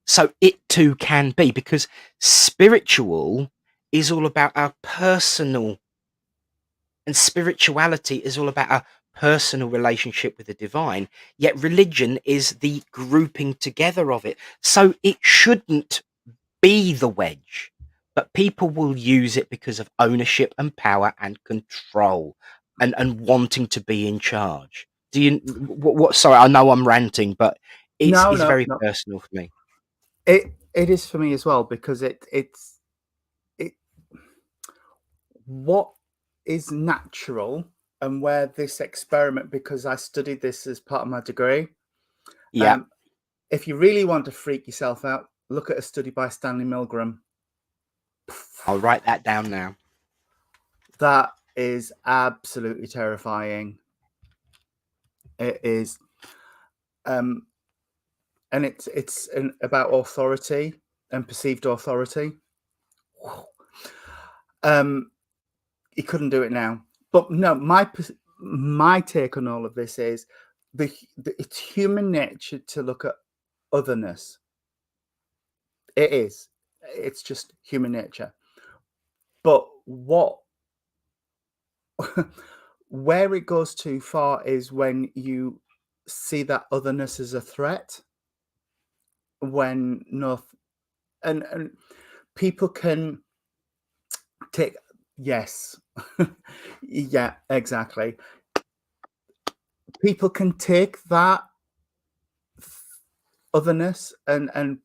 Speaker 1: So it too can be, because spiritual is all about our personal, and spirituality is all about our personal relationship with the divine, yet religion is the grouping together of it. So it shouldn't be the wedge, but people will use it because of ownership and power and control, and wanting to be in charge. Do you what sorry, I know I'm ranting, but it's very personal for me.
Speaker 2: It is for me as well, because it's what is natural, and where this experiment, because I studied this as part of my degree.
Speaker 1: Yeah.
Speaker 2: If you really want to freak yourself out, look at a study by Stanley Milgram.
Speaker 1: I'll write that down now.
Speaker 2: That is absolutely terrifying. It is. And it's about authority and perceived authority. He couldn't do it now. But no, my take on all of this is it's human nature to look at otherness. It is. It's just human nature. But where it goes too far is when you see that otherness as a threat, when and people can take, yes, yeah, exactly. People can take that otherness and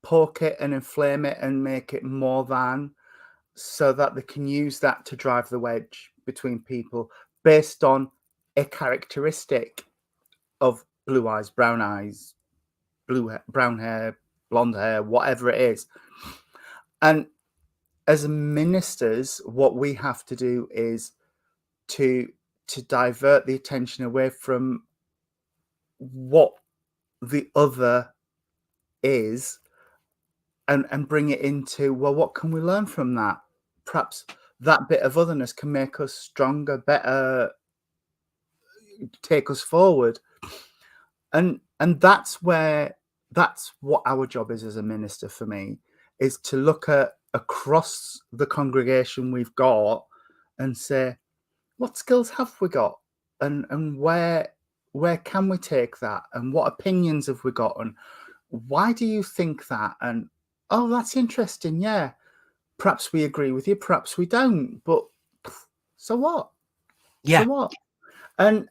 Speaker 2: poke it and inflame it and make it more than, so that they can use that to drive the wedge between people based on a characteristic of blue eyes, brown hair, blonde hair, whatever it is. And as ministers, what we have to do is to divert the attention away from what the other is, and bring it into, well, what can we learn from that? Perhaps that bit of otherness can make us stronger, better, take us forward. And that's what our job is as a minister, for me, is to look at across the congregation we've got and say, what skills have we got, and where can we take that, and what opinions have we got, and why do you think that? And oh, that's interesting. Yeah, perhaps we agree with you, perhaps we don't, but so what?
Speaker 1: Yeah.
Speaker 2: So what? And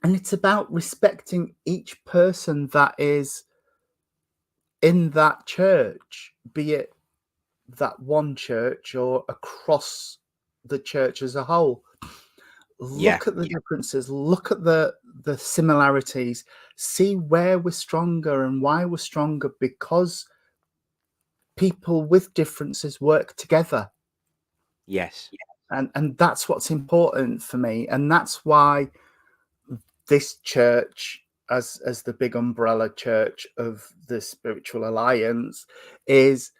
Speaker 2: it's about respecting each person that is in that church, be it that one church or across the church as a whole. Look at the differences, look at the similarities, see where we're stronger and why we're stronger, because people with differences work together.
Speaker 1: Yes.
Speaker 2: And that's what's important for me. And that's why this church, as the big umbrella church of the Spiritual Alliance, is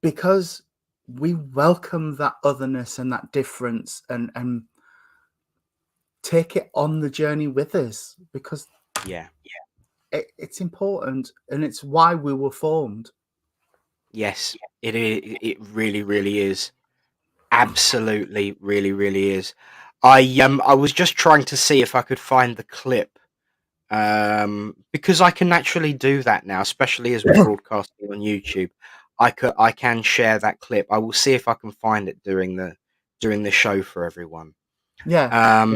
Speaker 2: because we welcome that otherness and that difference, and take it on the journey with us, because it's important, and it's why we were formed.
Speaker 1: Yes, it is. It really, really is. Absolutely, really, really is. I was just trying to see if I could find the clip, because I can actually do that now, especially as we're broadcasting on YouTube. I can share that clip. I will see if I can find it during the show for everyone.
Speaker 2: Yeah.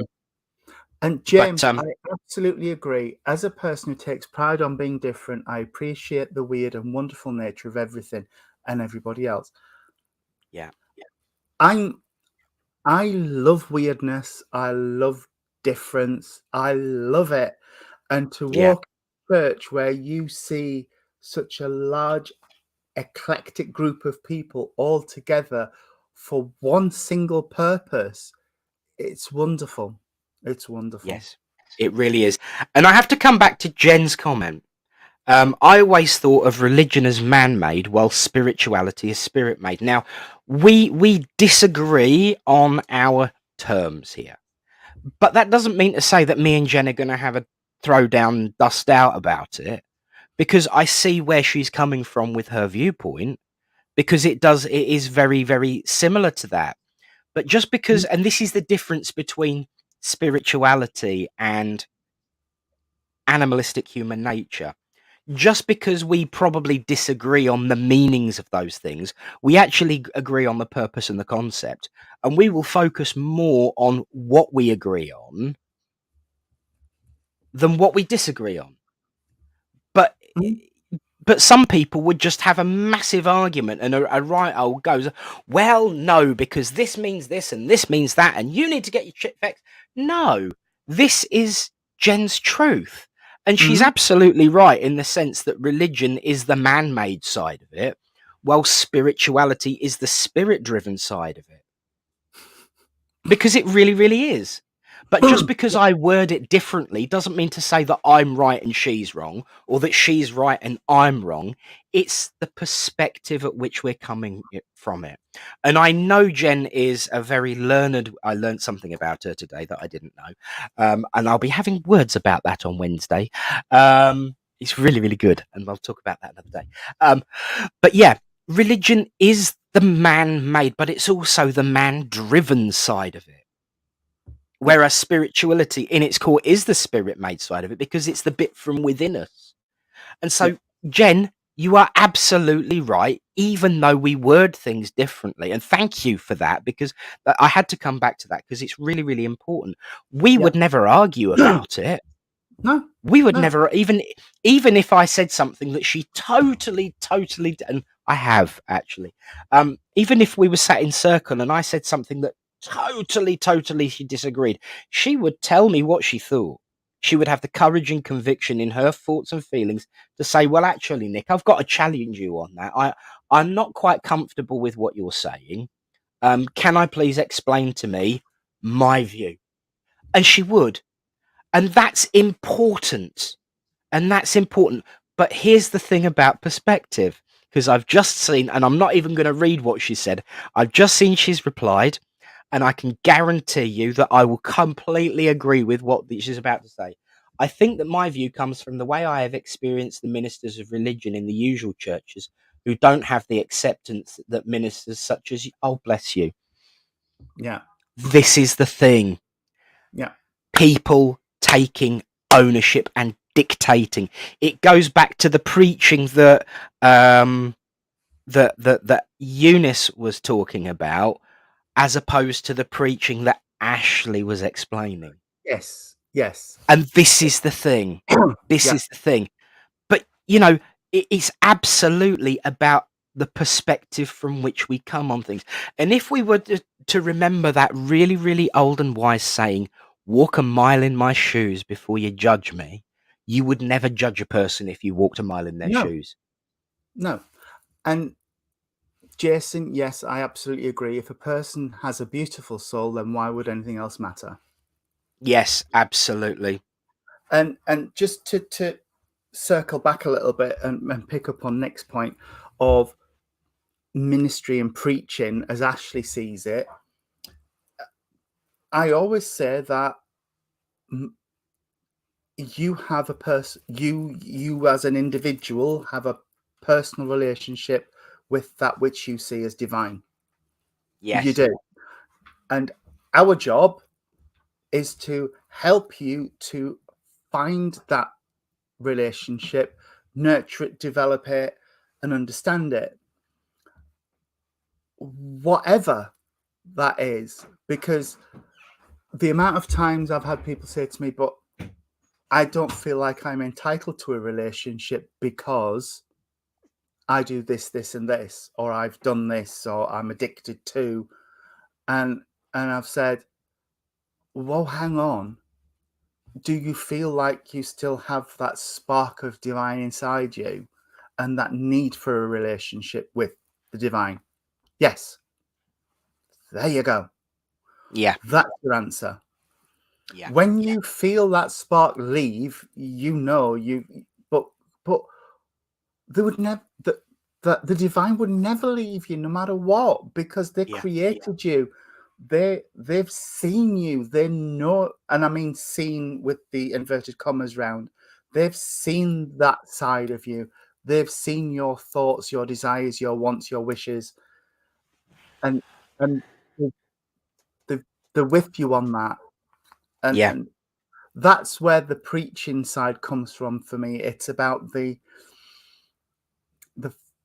Speaker 2: And James,
Speaker 1: But
Speaker 2: I absolutely agree. As a person who takes pride on being different, I appreciate the weird and wonderful nature of everything and everybody else.
Speaker 1: yeah,
Speaker 2: I love weirdness. I love difference. I love it. And to
Speaker 1: yeah,
Speaker 2: walk in a church where you see such a large, eclectic group of people all together for one single purpose, it's wonderful. It's wonderful.
Speaker 1: yes, it really is. And I have to come back to Jen's comment. I always thought of religion as man-made, while spirituality is spirit-made. Now, we disagree on our terms here, but that doesn't mean to say that me and Jen are going to have a throw down, dust out about it, because I see where she's coming from with her viewpoint, because it is very, very similar to that. But just because, and this is the difference between spirituality and animalistic human nature. Just because we probably disagree on the meanings of those things, we actually agree on the purpose and the concept, and we will focus more on what we agree on than what we disagree on. But some people would just have a massive argument, and a right old goes, well, no, because this means this and this means that, and you need to get your shit fixed. No, this is Jen's truth. And she's absolutely right in the sense that religion is the man-made side of it, while spirituality is the spirit-driven side of it. Because it really, really is. But just because I word it differently doesn't mean to say that I'm right and she's wrong, or that she's right and I'm wrong. It's the perspective at which we're coming from it. And I know Jen is a very learned. I learned something about her today that I didn't know. And I'll be having words about that on Wednesday. It's really, really good, and I'll talk about that another day. But yeah, religion is the man-made, but it's also the man-driven side of it. Whereas spirituality, in its core, is the spirit-made side of it, because it's the bit from within us. And so, Jen, you are absolutely right, even though we word things differently. And thank you for that, because I had to come back to that, because it's really, really important. We would never argue about it.
Speaker 2: No,
Speaker 1: We would
Speaker 2: no.
Speaker 1: never, even if I said something that she totally, and I have actually, even if we were sat in circle and I said something that totally she disagreed, she would tell me what she thought. She would have the courage and conviction in her thoughts and feelings to say, well, actually, Nick, I've got to challenge you on that. I'm not quite comfortable with what you're saying. Can I please explain to me my view? And she would. And that's important. And that's important. But here's the thing about perspective, because I've just seen, and I'm not even going to read what she said, I've just seen she's replied, and I can guarantee you that I will completely agree with what she's about to say. I think that my view comes from the way I have experienced the ministers of religion in the usual churches who don't have the acceptance that ministers such as, oh, bless you.
Speaker 2: Yeah.
Speaker 1: This is the thing.
Speaker 2: Yeah.
Speaker 1: People taking ownership and dictating. It goes back to the preaching that that Eunice was talking about, as opposed to the preaching that Ashley was explaining.
Speaker 2: Yes. Yes.
Speaker 1: And this is the thing. This is the thing. But it's absolutely about the perspective from which we come on things. And if we were to remember that really, really old and wise saying, walk a mile in my shoes before you judge me, you would never judge a person if you walked a mile in their shoes.
Speaker 2: No. And Jason, yes, I absolutely agree. If a person has a beautiful soul, then why would anything else matter?
Speaker 1: Yes, absolutely.
Speaker 2: And just to circle back a little bit and pick up on Nick's point of ministry and preaching as Ashley sees it, I always say that you have a person, you as an individual have a personal relationship with that which you see as divine.
Speaker 1: Yes.
Speaker 2: You do. And our job is to help you to find that relationship, nurture it, develop it, and understand it. Whatever that is, because the amount of times I've had people say to me, but I don't feel like I'm entitled to a relationship because I do this, this, and this, or I've done this, or I'm addicted to. And I've said, well, hang on. Do you feel like you still have that spark of divine inside you and that need for a relationship with the divine? Yes. There you go.
Speaker 1: Yeah.
Speaker 2: That's your answer.
Speaker 1: Yeah.
Speaker 2: When you feel that spark leave, but they would never, the divine would never leave you no matter what, because they created you. They've seen you. They know, and I mean seen with the inverted commas round. They've seen that side of you. They've seen your thoughts, your desires, your wants, your wishes, and they're with you on that. And that's where the preaching side comes from for me. It's about the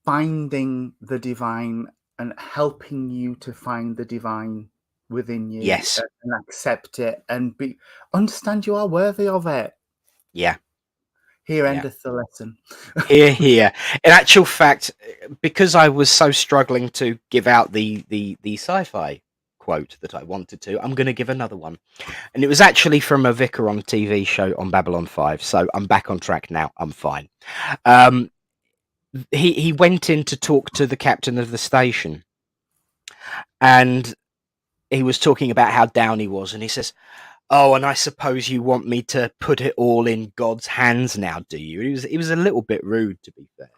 Speaker 2: finding the divine and helping you to find the divine within you.
Speaker 1: Yes.
Speaker 2: And accept it and understand you are worthy of it.
Speaker 1: Yeah.
Speaker 2: Here endeth the lesson.
Speaker 1: Here. In actual fact, because I was so struggling to give out the sci-fi quote that I wanted to, I'm going to give another one. And it was actually from a vicar on TV show on Babylon 5. So I'm back on track now. I'm fine. He went in to talk to the captain of the station, and he was talking about how down he was, and he says, "Oh, and I suppose you want me to put it all in God's hands now, do you?" He was a little bit rude, to be fair.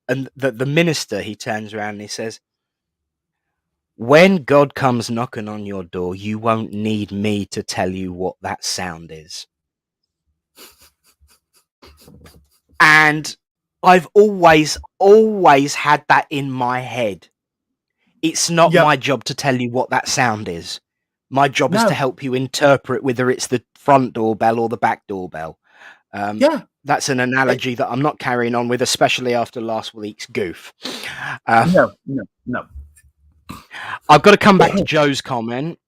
Speaker 1: And the minister, he turns around and he says, "When God comes knocking on your door, you won't need me to tell you what that sound is." And I've always had that in my head. It's not
Speaker 2: Yep.
Speaker 1: my job to tell you what that sound is. My job is
Speaker 2: No.
Speaker 1: to help you interpret whether it's the front doorbell or the back doorbell.
Speaker 2: Yeah.
Speaker 1: That's an analogy that I'm not carrying on with, especially after last week's goof.
Speaker 2: No.
Speaker 1: I've got to come back to Joe's comment.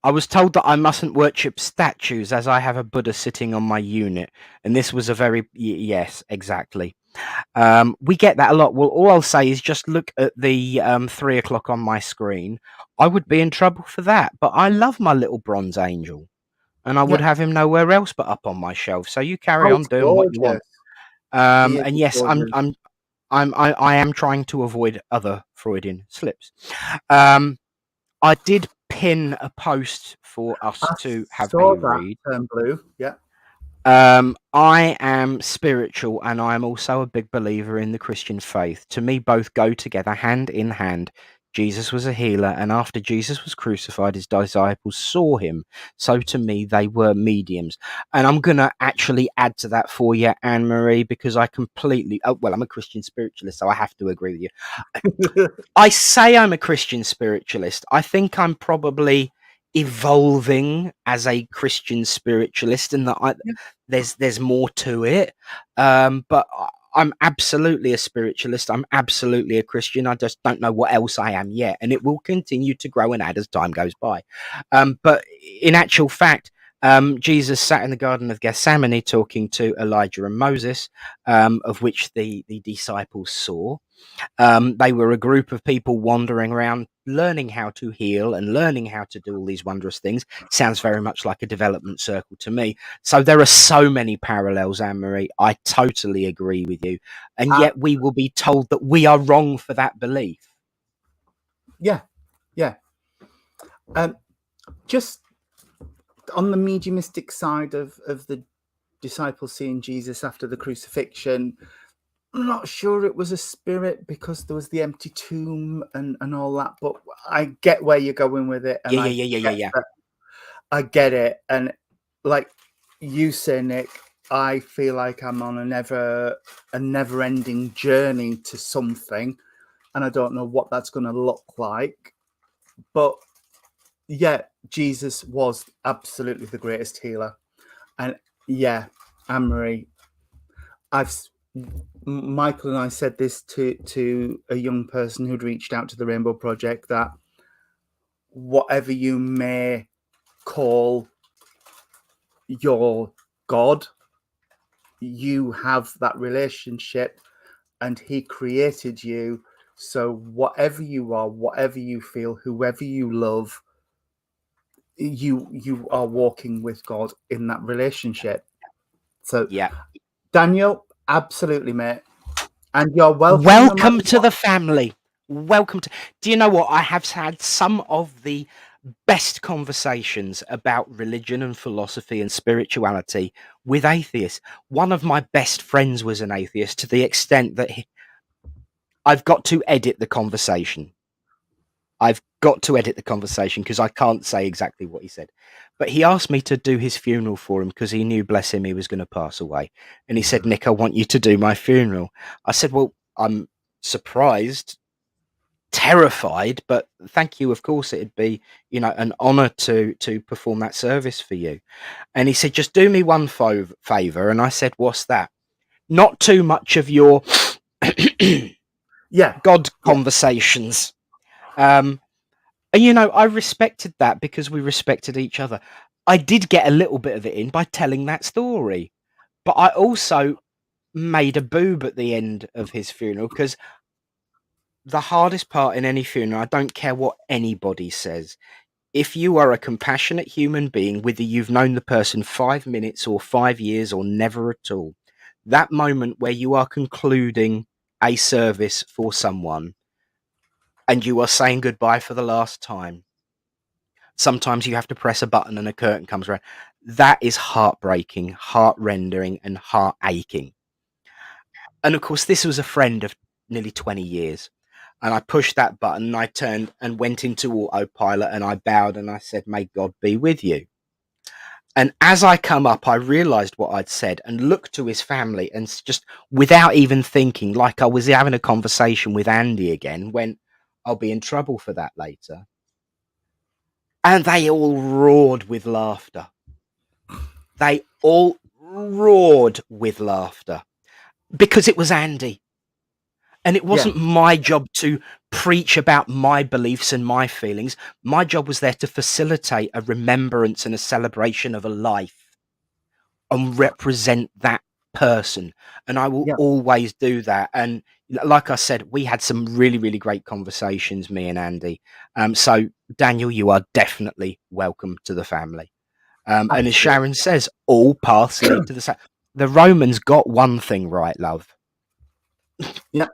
Speaker 1: I was told that I mustn't worship statues as I have a Buddha sitting on my unit. And this was a very... Yes, exactly. We get that a lot. Well, all I'll say is just look at the 3 o'clock on my screen. I would be in trouble for that. But I love my little bronze angel. And I would
Speaker 2: Yeah.
Speaker 1: have him nowhere else but up on my shelf. So you carry
Speaker 2: Oh,
Speaker 1: on
Speaker 2: it's
Speaker 1: doing what you want.
Speaker 2: gorgeous. He is
Speaker 1: And yes,
Speaker 2: gorgeous.
Speaker 1: I am trying to avoid other Freudian slips. I did pin a post for us
Speaker 2: I
Speaker 1: to have
Speaker 2: saw
Speaker 1: a
Speaker 2: that
Speaker 1: read.
Speaker 2: turn blue. Yeah.
Speaker 1: I am spiritual, and I am also a big believer in the Christian faith. To me, both go together hand in hand. Jesus was a healer, and after Jesus was crucified, his disciples saw him. So to me, they were mediums. And I'm going to actually add to that for you, Anne-Marie, because I completely... Oh, well, I'm a Christian spiritualist, so I have to agree with you. I say I'm a Christian spiritualist. I think I'm probably evolving as a Christian spiritualist, and that there's more to it. But I'm absolutely a spiritualist. I'm absolutely a Christian. I just don't know what else I am yet, and it will continue to grow and add as time goes by. But in actual fact, Jesus sat in the Garden of Gethsemane talking to Elijah and Moses, of which the disciples saw. They were a group of people wandering around, learning how to heal and learning how to do all these wondrous things. Sounds very much like a development circle to me. So there are so many parallels, Anne-Marie. I totally agree with you. And yet we will be told that we are wrong for that belief.
Speaker 2: Yeah. Just on the mediumistic side of the disciples seeing Jesus after the crucifixion, I'm not sure it was a spirit because there was the empty tomb and all that, but I get where you're going with it. And
Speaker 1: Yeah.
Speaker 2: I get it. And like you say, Nick, I feel like I'm on a never ending journey to something, and I don't know what that's going to look like. But yeah, Jesus was absolutely the greatest healer. And yeah, Anne-Marie, Michael and I said this to a young person who'd reached out to the Rainbow Project, that whatever you may call your God, you have that relationship, and he created you. So whatever you are, whatever you feel, whoever you love, you are walking with God in that relationship. So
Speaker 1: Yeah.
Speaker 2: Daniel, absolutely, mate. And you're welcome.
Speaker 1: Welcome to the family. Welcome to... Do you know what? I have had some of the best conversations about religion and philosophy and spirituality with atheists. One of my best friends was an atheist, to the extent that I've got to edit the conversation. I've got to edit the conversation because I can't say exactly what he said. But he asked me to do his funeral for him because he knew, bless him, he was going to pass away. And he said, Nick, I want you to do my funeral. I said, well, I'm surprised, terrified, but thank you. Of course, it'd be, an honor to perform that service for you. And he said, just do me one favor. And I said, what's that? Not too much of your God conversations. And I respected that because we respected each other. I did get a little bit of it in by telling that story, but I also made a boob at the end of his funeral, because the hardest part in any funeral, I don't care what anybody says, if you are a compassionate human being, whether you've known the person 5 minutes or 5 years or never at all, that moment where you are concluding a service for someone and you are saying goodbye for the last time, sometimes you have to press a button and a curtain comes around. That is heartbreaking, heart-rending, and heart-aching. And of course, this was a friend of nearly 20 years. And I pushed that button, and I turned and went into autopilot, and I bowed and I said, may God be with you. And as I come up, I realised what I'd said and looked to his family and just without even thinking, like I was having a conversation with Andy again, went, I'll be in trouble for that later. And they all roared with laughter. They all roared with laughter because it was Andy. And it wasn't my job to preach about my beliefs and my feelings. My job was there to facilitate a remembrance and a celebration of a life and represent that person. And I will always do that. And like I said, we had some really, really great conversations, me and Andy. So, Daniel, you are definitely welcome to the family. And as Sharon says, all paths lead to the same. The Romans got one thing right, love.
Speaker 2: Yeah.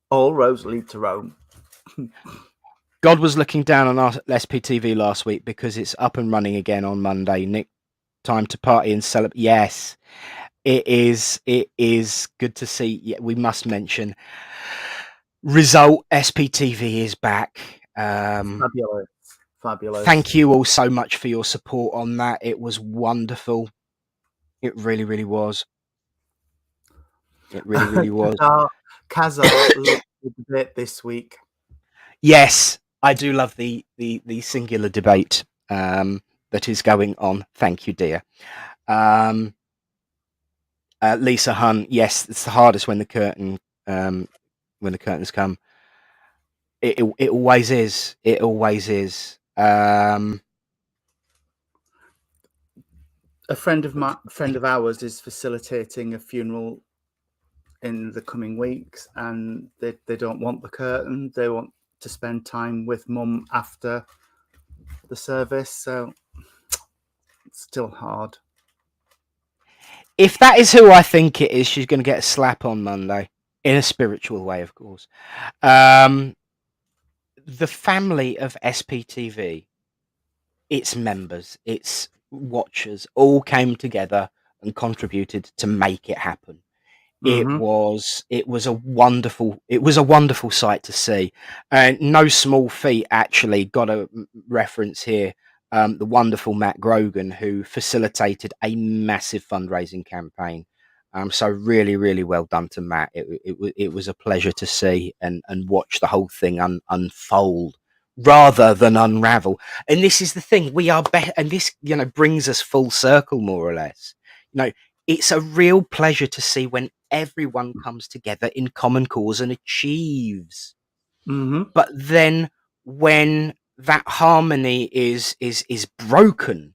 Speaker 2: All roads lead to Rome.
Speaker 1: God was looking down on our SPTV last week because it's up and running again on Monday. Nick, time to party and celebrate. Yes, it is. It is good to see. Yeah, we must mention result. SPTV is back.
Speaker 2: Fabulous.
Speaker 1: Thank you all so much for your support on that. It was wonderful. It really, really was. It really, really was.
Speaker 2: Kazar loved the debate this week.
Speaker 1: Yes, I do love the singular debate that is going on. Thank you, dear. Lisa Hunt, yes, it's the hardest when the curtains come. It always is. It always is.
Speaker 2: A friend of ours is facilitating a funeral in the coming weeks, and they don't want the curtain. They want to spend time with mum after the service, so it's still hard.
Speaker 1: If that is who I think it is, she's going to get a slap on Monday in a spiritual way, of course. The family of SPTV, its members, its watchers, all came together and contributed to make it happen. It was a wonderful sight to see, and no small feat. Actually, got a reference here. The wonderful Matt Grogan, who facilitated a massive fundraising campaign. So really, really well done to Matt. It was a pleasure to see and watch the whole thing unfold rather than unravel. And this is the thing, we are better, and this brings us full circle, more or less. It's a real pleasure to see when everyone comes together in common cause and achieves. But then when that harmony is broken,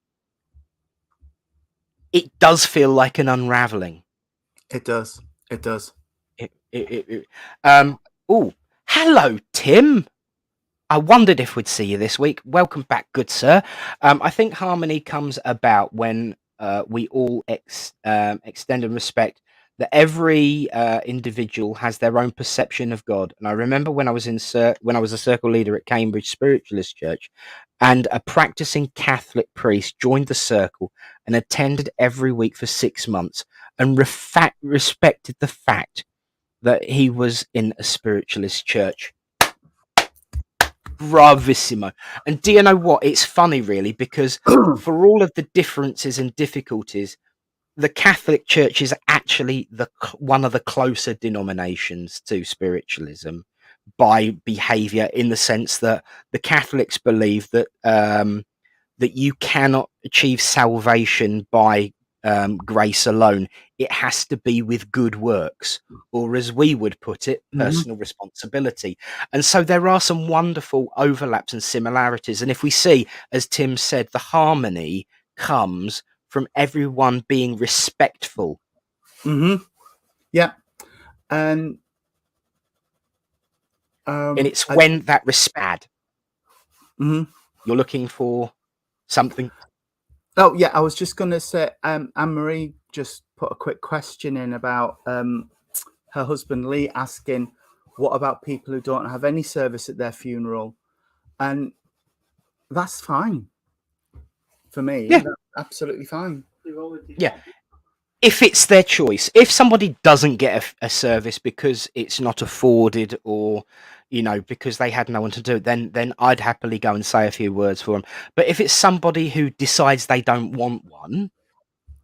Speaker 1: it does feel like an unraveling.
Speaker 2: It does.
Speaker 1: Oh, hello, Tim. I wondered if we'd see you this week. Welcome back, good sir. I think harmony comes about when we all extend and respect that every individual has their own perception of God. And I remember when I was a circle leader at Cambridge Spiritualist Church, and a practicing Catholic priest joined the circle and attended every week for 6 months and respected the fact that he was in a spiritualist church. Bravissimo. And do you know what? It's funny, really, because for all of the differences and difficulties, the Catholic Church is actually one of the closer denominations to spiritualism by behaviour, in the sense that the Catholics believe that that you cannot achieve salvation by grace alone. It has to be with good works, or as we would put it, personal responsibility. And so there are some wonderful overlaps and similarities. And if we see, as Tim said, the harmony comes from everyone being respectful.
Speaker 2: Yeah. And
Speaker 1: it's when that respect, you're looking for something.
Speaker 2: Oh yeah, I was just going to say, Anne-Marie just put a quick question in about her husband Lee asking, what about people who don't have any service at their funeral? And that's fine for me.
Speaker 1: Yeah,
Speaker 2: that's absolutely fine.
Speaker 1: Yeah, if it's their choice. If somebody doesn't get a service because it's not afforded, or because they had no one to do it, then I'd happily go and say a few words for them. But if it's somebody who decides they don't want one,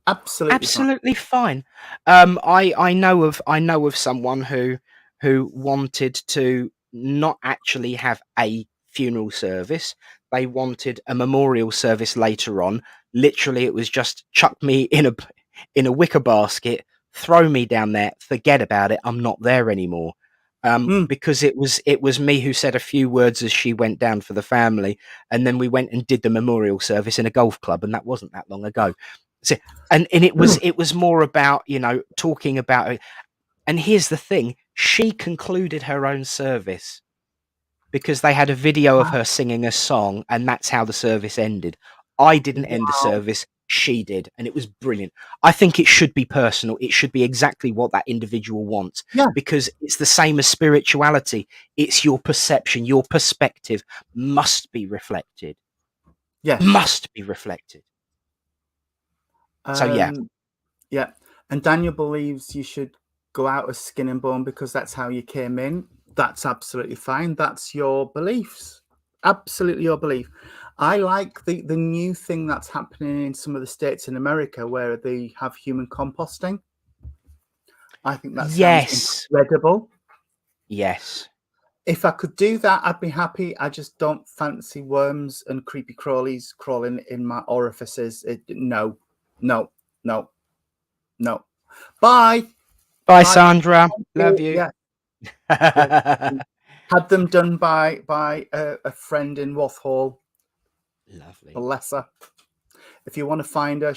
Speaker 2: Absolutely fine.
Speaker 1: Absolutely fine. I know of someone who wanted to not actually have a funeral service. They wanted a memorial service later on. Literally, it was just chuck me in a wicker basket, throw me down there, forget about it. I'm not there anymore.
Speaker 2: Mm.
Speaker 1: Because it was me who said a few words as she went down for the family, and then we went and did the memorial service in a golf club, and that wasn't that long ago. So, and it was more about, you know, talking about it. And here's the thing: she concluded her own service because they had a video of her singing a song, and that's how the service ended. I didn't end the
Speaker 2: Wow.
Speaker 1: service, she did, and it was brilliant. I think it should be personal. It should be exactly what that individual wants,
Speaker 2: Yeah.
Speaker 1: because it's the same as spirituality. It's your perception, your perspective must be reflected.
Speaker 2: Yes.
Speaker 1: Must be reflected. So yeah.
Speaker 2: Yeah. And Daniel believes you should go out as skin and bone because that's how you came in. That's absolutely fine. That's your beliefs. Absolutely your belief. I like the new thing that's happening in some of the states in America where they have human composting. I think that sounds
Speaker 1: Yes.
Speaker 2: incredible.
Speaker 1: Yes.
Speaker 2: If I could do that, I'd be happy. I just don't fancy worms and creepy crawlies crawling in my orifices. No, no, no, no. Bye.
Speaker 1: Bye,
Speaker 2: Bye.
Speaker 1: Sandra. Love you.
Speaker 2: Yeah. Yeah. Had them done by a friend in Wathall.
Speaker 1: Lovely.
Speaker 2: Bless her. If you want to find her,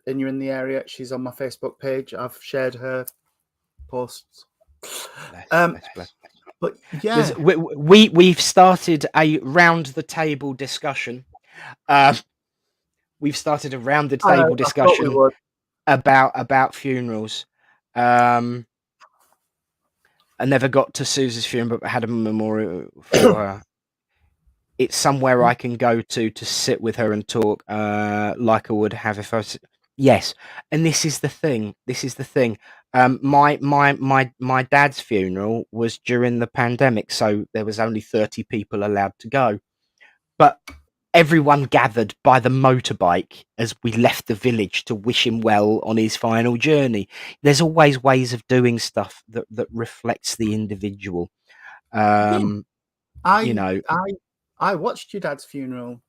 Speaker 2: and you're in the area, she's on my Facebook page. I've shared her posts.
Speaker 1: Bless.
Speaker 2: But yeah,
Speaker 1: We've started a round the table discussion. We've started a round the
Speaker 2: I
Speaker 1: table
Speaker 2: thought we
Speaker 1: discussion
Speaker 2: would.
Speaker 1: about funerals. I never got to Suze's funeral, but I had a memorial for her. It's somewhere I can go to sit with her and talk, like I would have if I was. Yes, and this is the thing. My dad's funeral was during the pandemic, so there was only 30 people allowed to go. But everyone gathered by the motorbike as we left the village to wish him well on his final journey. There's always ways of doing stuff that reflects the individual.
Speaker 2: Yeah.
Speaker 1: You know.
Speaker 2: I watched your dad's funeral.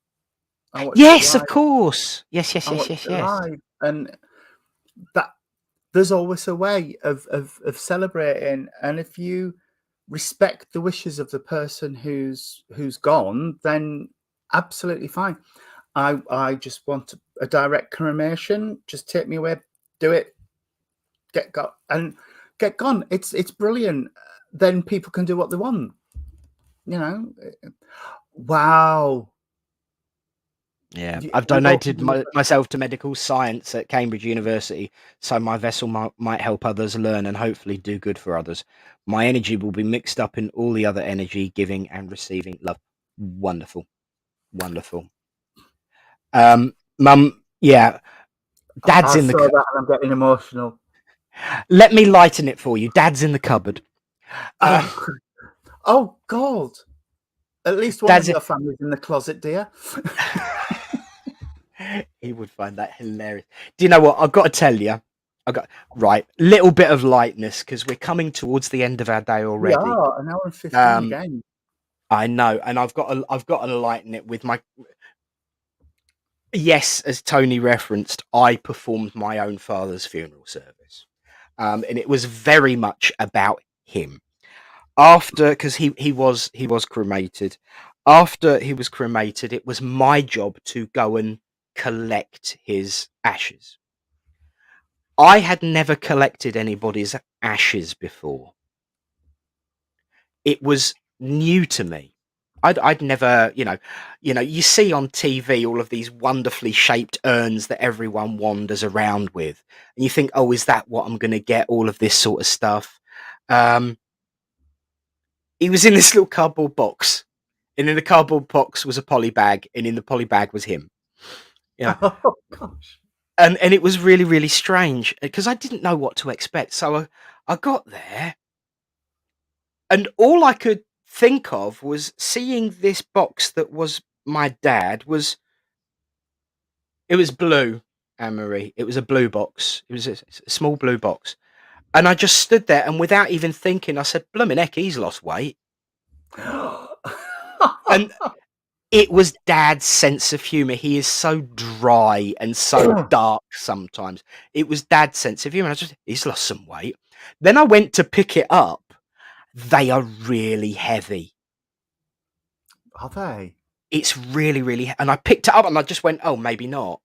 Speaker 2: I watched it
Speaker 1: Yes,
Speaker 2: live.
Speaker 1: of course. Yes.
Speaker 2: I watched it live, and that there's always a way of celebrating. And if you respect the wishes of the person who's gone, then absolutely fine. I just want a direct cremation. Just take me away, do it, get gone. It's brilliant. Then people can do what they want. You know. Wow.
Speaker 1: Yeah, I've donated myself to medical science at Cambridge University, so my vessel might help others learn and hopefully do good for others. My energy will be mixed up in all the other energy, giving and receiving love. Wonderful. Mum, yeah, Dad's
Speaker 2: I
Speaker 1: in the.
Speaker 2: saw that and I'm getting emotional.
Speaker 1: Let me lighten it for you. Dad's in the cupboard.
Speaker 2: Oh God! At least one of your family's in the closet, dear.
Speaker 1: He would find that hilarious. Do you know what? I've got to tell you. Little bit of lightness because we're coming towards the end of our day already.
Speaker 2: Yeah, an hour and 15 again.
Speaker 1: I know, and I've got to lighten it with my. Yes, as Tony referenced, I performed my own father's funeral service, and it was very much about him. After, because he was cremated. After he was cremated, it was my job to go and collect his ashes. I had never collected anybody's ashes before. It was new to me. I'd never, you see on TV all of these wonderfully shaped urns that everyone wanders around with, and you think, oh, is that what I'm going to get? All of this sort of stuff. He was in this little cardboard box, and in the cardboard box was a poly bag, and in the poly bag was him. Yeah.
Speaker 2: Oh gosh.
Speaker 1: And it was really, really strange because I didn't know what to expect. So I got there, and all I could think of was seeing this box that was my dad. It was blue. Anne-Marie. It was a blue box. It was a small blue box. And I just stood there, and without even thinking, I said, "Blooming heck, he's lost weight." And it was Dad's sense of humour. He is so dry and so dark sometimes. It was Dad's sense of humour. I just, he's lost some weight. Then I went to pick it up. They are really heavy.
Speaker 2: Are they?
Speaker 1: It's really, really, and I picked it up and I just went, "Oh, maybe not."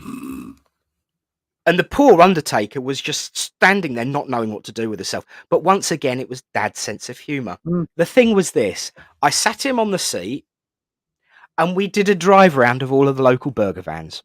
Speaker 1: And the poor undertaker was just standing there not knowing what to do with herself. But once again, it was Dad's sense of humour. The thing was this: I sat him on the seat and we did a drive round of all of the local burger vans.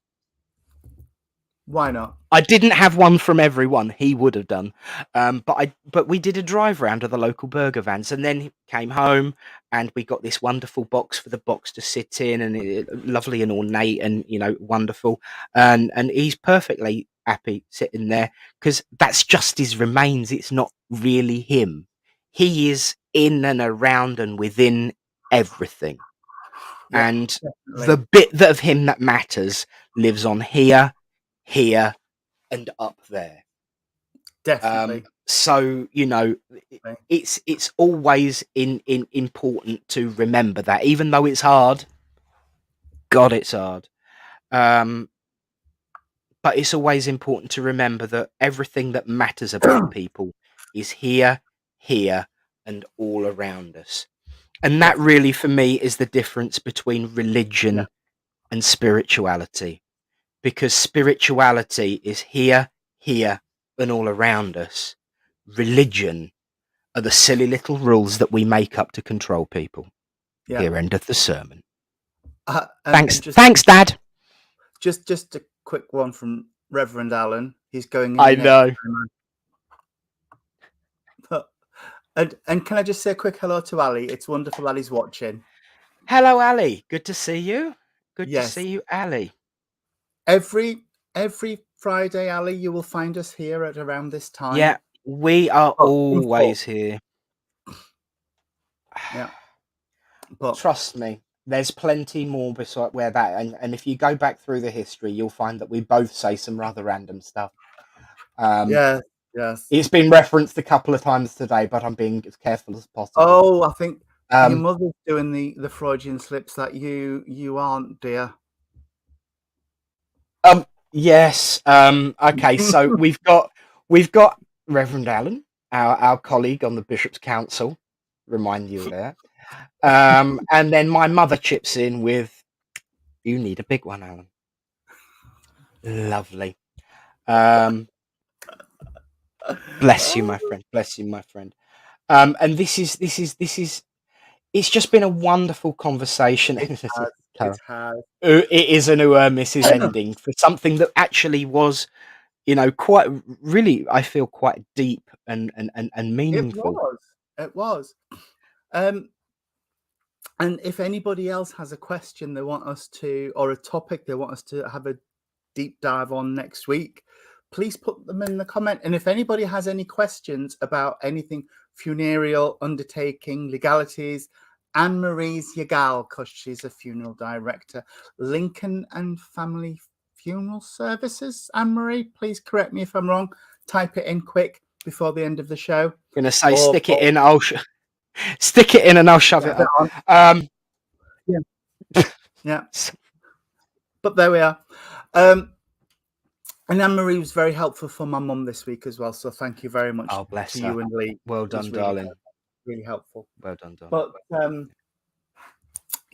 Speaker 2: Why not?
Speaker 1: I didn't have one from everyone. He would have done. But we did a drive round of the local burger vans, and then he came home and we got this wonderful box for the box to sit in, and lovely and ornate and, you know, wonderful. And he's perfectly happy sitting there, because that's just his remains. It's not really him. He is in and around and within everything.
Speaker 2: Yeah,
Speaker 1: and
Speaker 2: definitely.
Speaker 1: the bit that of him that matters lives on here, and up there.
Speaker 2: Definitely.
Speaker 1: So, you know, it's always important to remember that, even though it's hard. God, it's hard. But it's always important to remember that everything that matters about people is here, and all around us. And that really, for me, is the difference between religion and spirituality. Because spirituality is here, and all around us. Religion are the silly little rules that we make up to control people. Here endeth the sermon. Thanks, Dad.
Speaker 2: Just a quick one from Reverend Alan. He's going in.
Speaker 1: I know.
Speaker 2: And can I just say a quick hello to Ali? It's wonderful Ali's watching.
Speaker 1: Hello, Ali. Good to see you. Good to
Speaker 2: Yes.
Speaker 1: see you, Ali.
Speaker 2: Every Friday, Ali, you will find us here at around this time.
Speaker 1: Yeah, we are always here.
Speaker 2: Yeah. But
Speaker 1: trust me, there's plenty more beside where that, and if you go back through the history, you'll find that we both say some rather random stuff.
Speaker 2: Yes.
Speaker 1: It's been referenced a couple of times today, but I'm being as careful as possible.
Speaker 2: Oh, I think your mother's doing the Freudian slips that you aren't, dear.
Speaker 1: Yes. Okay. So we've got Reverend Allen, our colleague on the Bishop's Council. Remind you of that. And then my mother chips in with, "You need a big one, Alan." Lovely. Bless you, my friend. Bless you, my friend. And this is. It's just been a wonderful conversation.
Speaker 2: It has.
Speaker 1: It is an Mrs. ending for something that actually was, you know, quite really, I feel, quite deep and meaningful.
Speaker 2: It was. And if anybody else has a question they want us to, or a topic they want us to have a deep dive on next week, please put them in the comment. And if anybody has any questions about anything funereal, undertaking, legalities, Anne-Marie's your gal, because she's a funeral director. Lincoln and Family Funeral Services. Anne-Marie, please correct me if I'm wrong. Type it in quick before the end of the show.
Speaker 1: I'm going to say stick it in. Stick it in and I'll shove it up.
Speaker 2: Yeah. But there we are. And Anne-Marie was very helpful for my mum this week as well. So thank you very much
Speaker 1: bless
Speaker 2: to
Speaker 1: her.
Speaker 2: you and Lee.
Speaker 1: Well done, darling.
Speaker 2: Really helpful.
Speaker 1: Well done, darling.
Speaker 2: But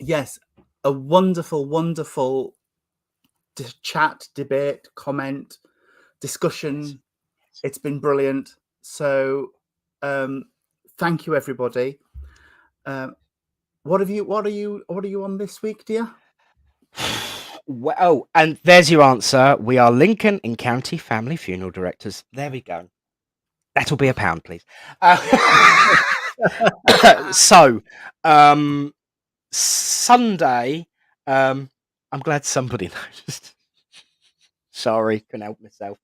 Speaker 2: yes, a wonderful, wonderful chat, debate, comment, discussion. Yes. It's been brilliant. So thank you, everybody. What are you on this week, dear?
Speaker 1: Well, and there's your answer. We are Lincoln and County Family Funeral Directors. There we go. That'll be £1, please. So, Sunday, I'm glad somebody noticed. Sorry, couldn't help myself.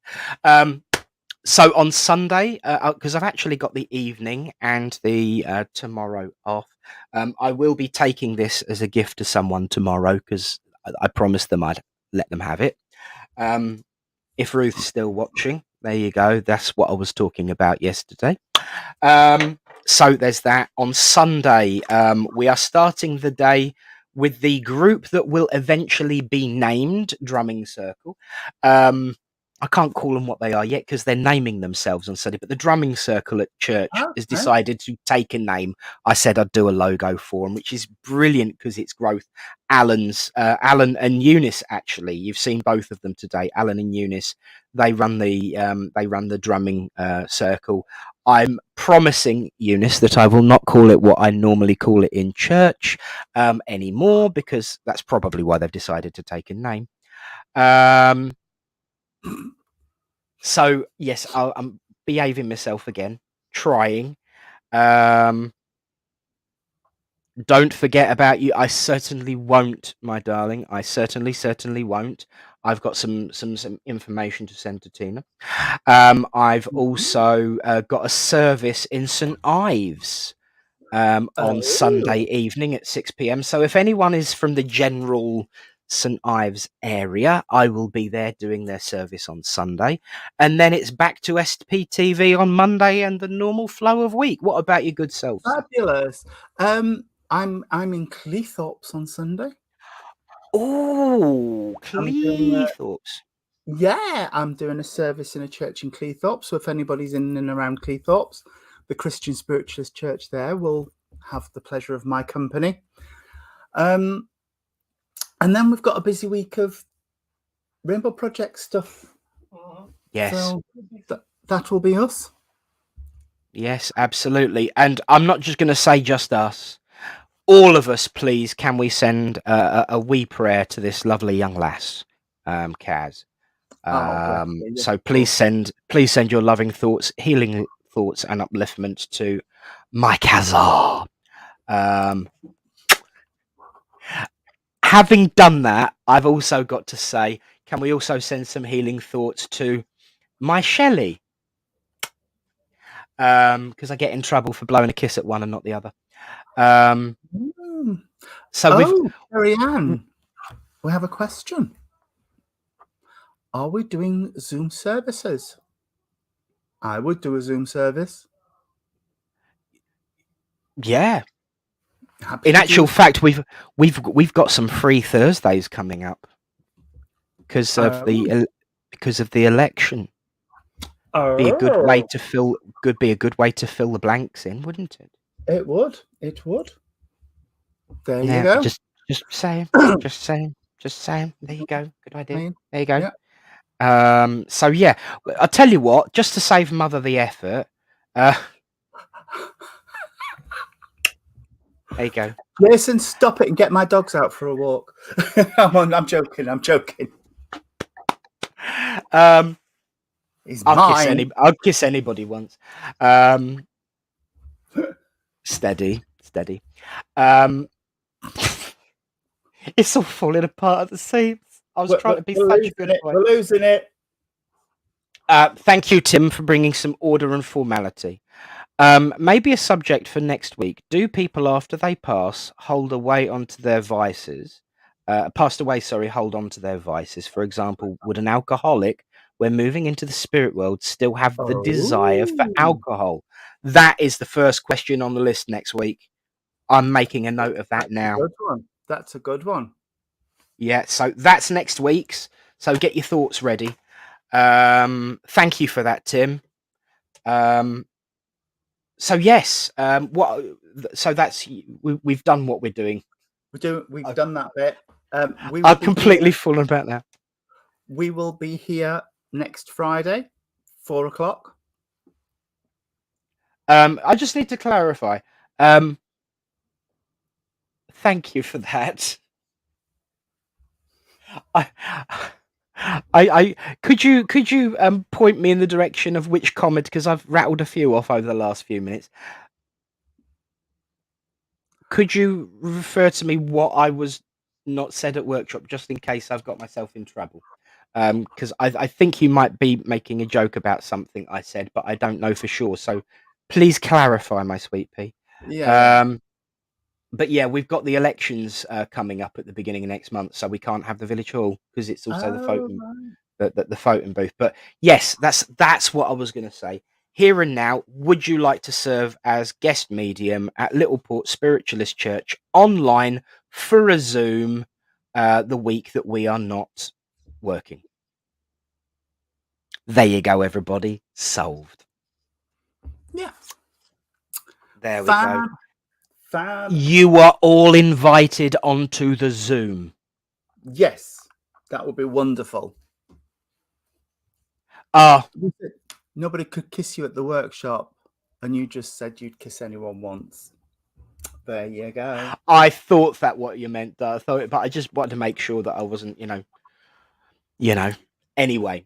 Speaker 1: So on Sunday, because I've actually got the evening and the tomorrow off, I will be taking this as a gift to someone tomorrow, because I promised them I'd let them have it. If Ruth's still watching, there you go. That's what I was talking about yesterday. So there's that. On Sunday, we are starting the day with the group that will eventually be named Drumming Circle. I can't call them what they are yet because they're naming themselves on Sunday, but the Drumming Circle at church has
Speaker 2: Okay.
Speaker 1: decided to take a name. I said I'd do a logo for them, which is brilliant because it's growth. Alan and Eunice, actually, you've seen both of them today. Alan and Eunice, they run the drumming circle. I'm promising Eunice that I will not call it what I normally call it in church anymore, because that's probably why they've decided to take a name. So yes, I'm behaving myself again, trying. Don't forget about you. I certainly won't, my darling. I certainly won't. I've got some information to send to Tina. I've also got a service in St Ives on Sunday evening at 6 p.m. So if anyone is from the general St Ives area, I will be there doing their service on Sunday, and then it's back to SPTV on Monday and the normal flow of week. What about your good self, sir?
Speaker 2: Fabulous. I'm in Cleethorpes on Sunday.
Speaker 1: Oh,
Speaker 2: I'm doing
Speaker 1: Cleethorpes.
Speaker 2: I'm doing a service in a church in Cleethorpes. So if anybody's in and around Cleethorpes, the Christian Spiritualist Church there will have the pleasure of my company. And then we've got a busy week of Rainbow Project stuff.
Speaker 1: Yes.
Speaker 2: So that will be us.
Speaker 1: Yes, absolutely. And I'm not just going to say just us. All of us, please, can we send a wee prayer to this lovely young lass, Kaz? So please send your loving thoughts, healing thoughts, and upliftment to my Kazar. Having done that, I've also got to say, can we also send some healing thoughts to my Shelley? Because I get in trouble for blowing a kiss at one and not the other. So
Speaker 2: Carrie Ann, we have a question. Are we doing Zoom services? I would do a Zoom service.
Speaker 1: Yeah. In actual fact, we've got some free Thursdays coming up because of the election. Be a good way to fill. Be a good way to fill the blanks in, wouldn't it?
Speaker 2: It would. It would. There you go.
Speaker 1: Just saying. Just saying. There you go. Good idea. There you go.
Speaker 2: Yeah.
Speaker 1: So yeah, I'll tell you what. Just to save Mother the effort. There you go.
Speaker 2: Jason, stop it and get my dogs out for a walk. I'm joking.
Speaker 1: I'll kiss anybody once. Steady. It's all falling apart at the seams. I was trying to be such a good boy.
Speaker 2: We're losing it.
Speaker 1: Thank you, Tim, for bringing some order and formality. Maybe a subject for next week. Do people after they pass hold away onto their vices? Hold on to their vices. For example, would an alcoholic, when moving into the spirit world, still have the desire for alcohol? That is the first question on the list next week. I'm making a note of that now.
Speaker 2: That's a good one.
Speaker 1: Yeah, so that's next week's. So get your thoughts ready. Thank you for that, Tim. So yes, so that's we've done what we're doing.
Speaker 2: We've done that bit.
Speaker 1: I've completely fallen about that.
Speaker 2: We will be here next Friday, 4:00.
Speaker 1: I just need to clarify. Thank you for that. I could you point me in the direction of which comment, because I've rattled a few off over the last few minutes. Could you refer to me what I was not said at workshop, just in case I've got myself in trouble? Because I think you might be making a joke about something I said, but I don't know for sure. So please clarify, my sweet pea.
Speaker 2: Yeah.
Speaker 1: But yeah, we've got the elections coming up at the beginning of next month, so we can't have the village hall because it's also the voting. the photo booth. But yes, that's what I was going to say. Here and now, would you like to serve as guest medium at Littleport Spiritualist Church online for a Zoom the week that we are not working? There you go, everybody. Solved.
Speaker 2: Yeah.
Speaker 1: There we go.
Speaker 2: Fab.
Speaker 1: You are all invited onto the Zoom.
Speaker 2: Yes, that would be wonderful. Nobody could kiss you at the workshop, and you just said you'd kiss anyone once. There you go.
Speaker 1: I thought that what you meant, but I just wanted to make sure that I wasn't, Anyway,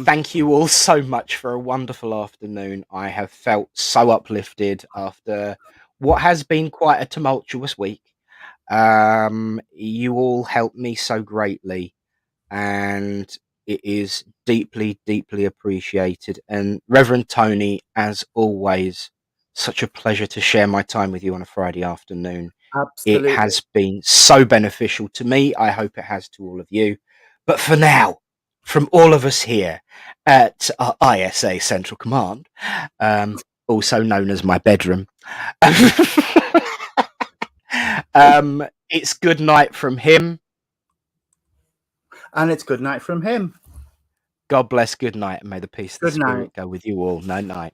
Speaker 1: thank you all so much for a wonderful afternoon. I have felt so uplifted after what has been quite a tumultuous week. You all helped me so greatly, and it is deeply, deeply appreciated. And Reverend Tony, as always, such a pleasure to share my time with you on a Friday afternoon.
Speaker 2: Absolutely.
Speaker 1: It has been so beneficial to me. I hope it has to all of you. But for now, from all of us here at ISA Central Command, also known as my bedroom, it's good night from him.
Speaker 2: And it's good night from him.
Speaker 1: God bless, good night, and may the peace of the Spirit go with you all. Night night.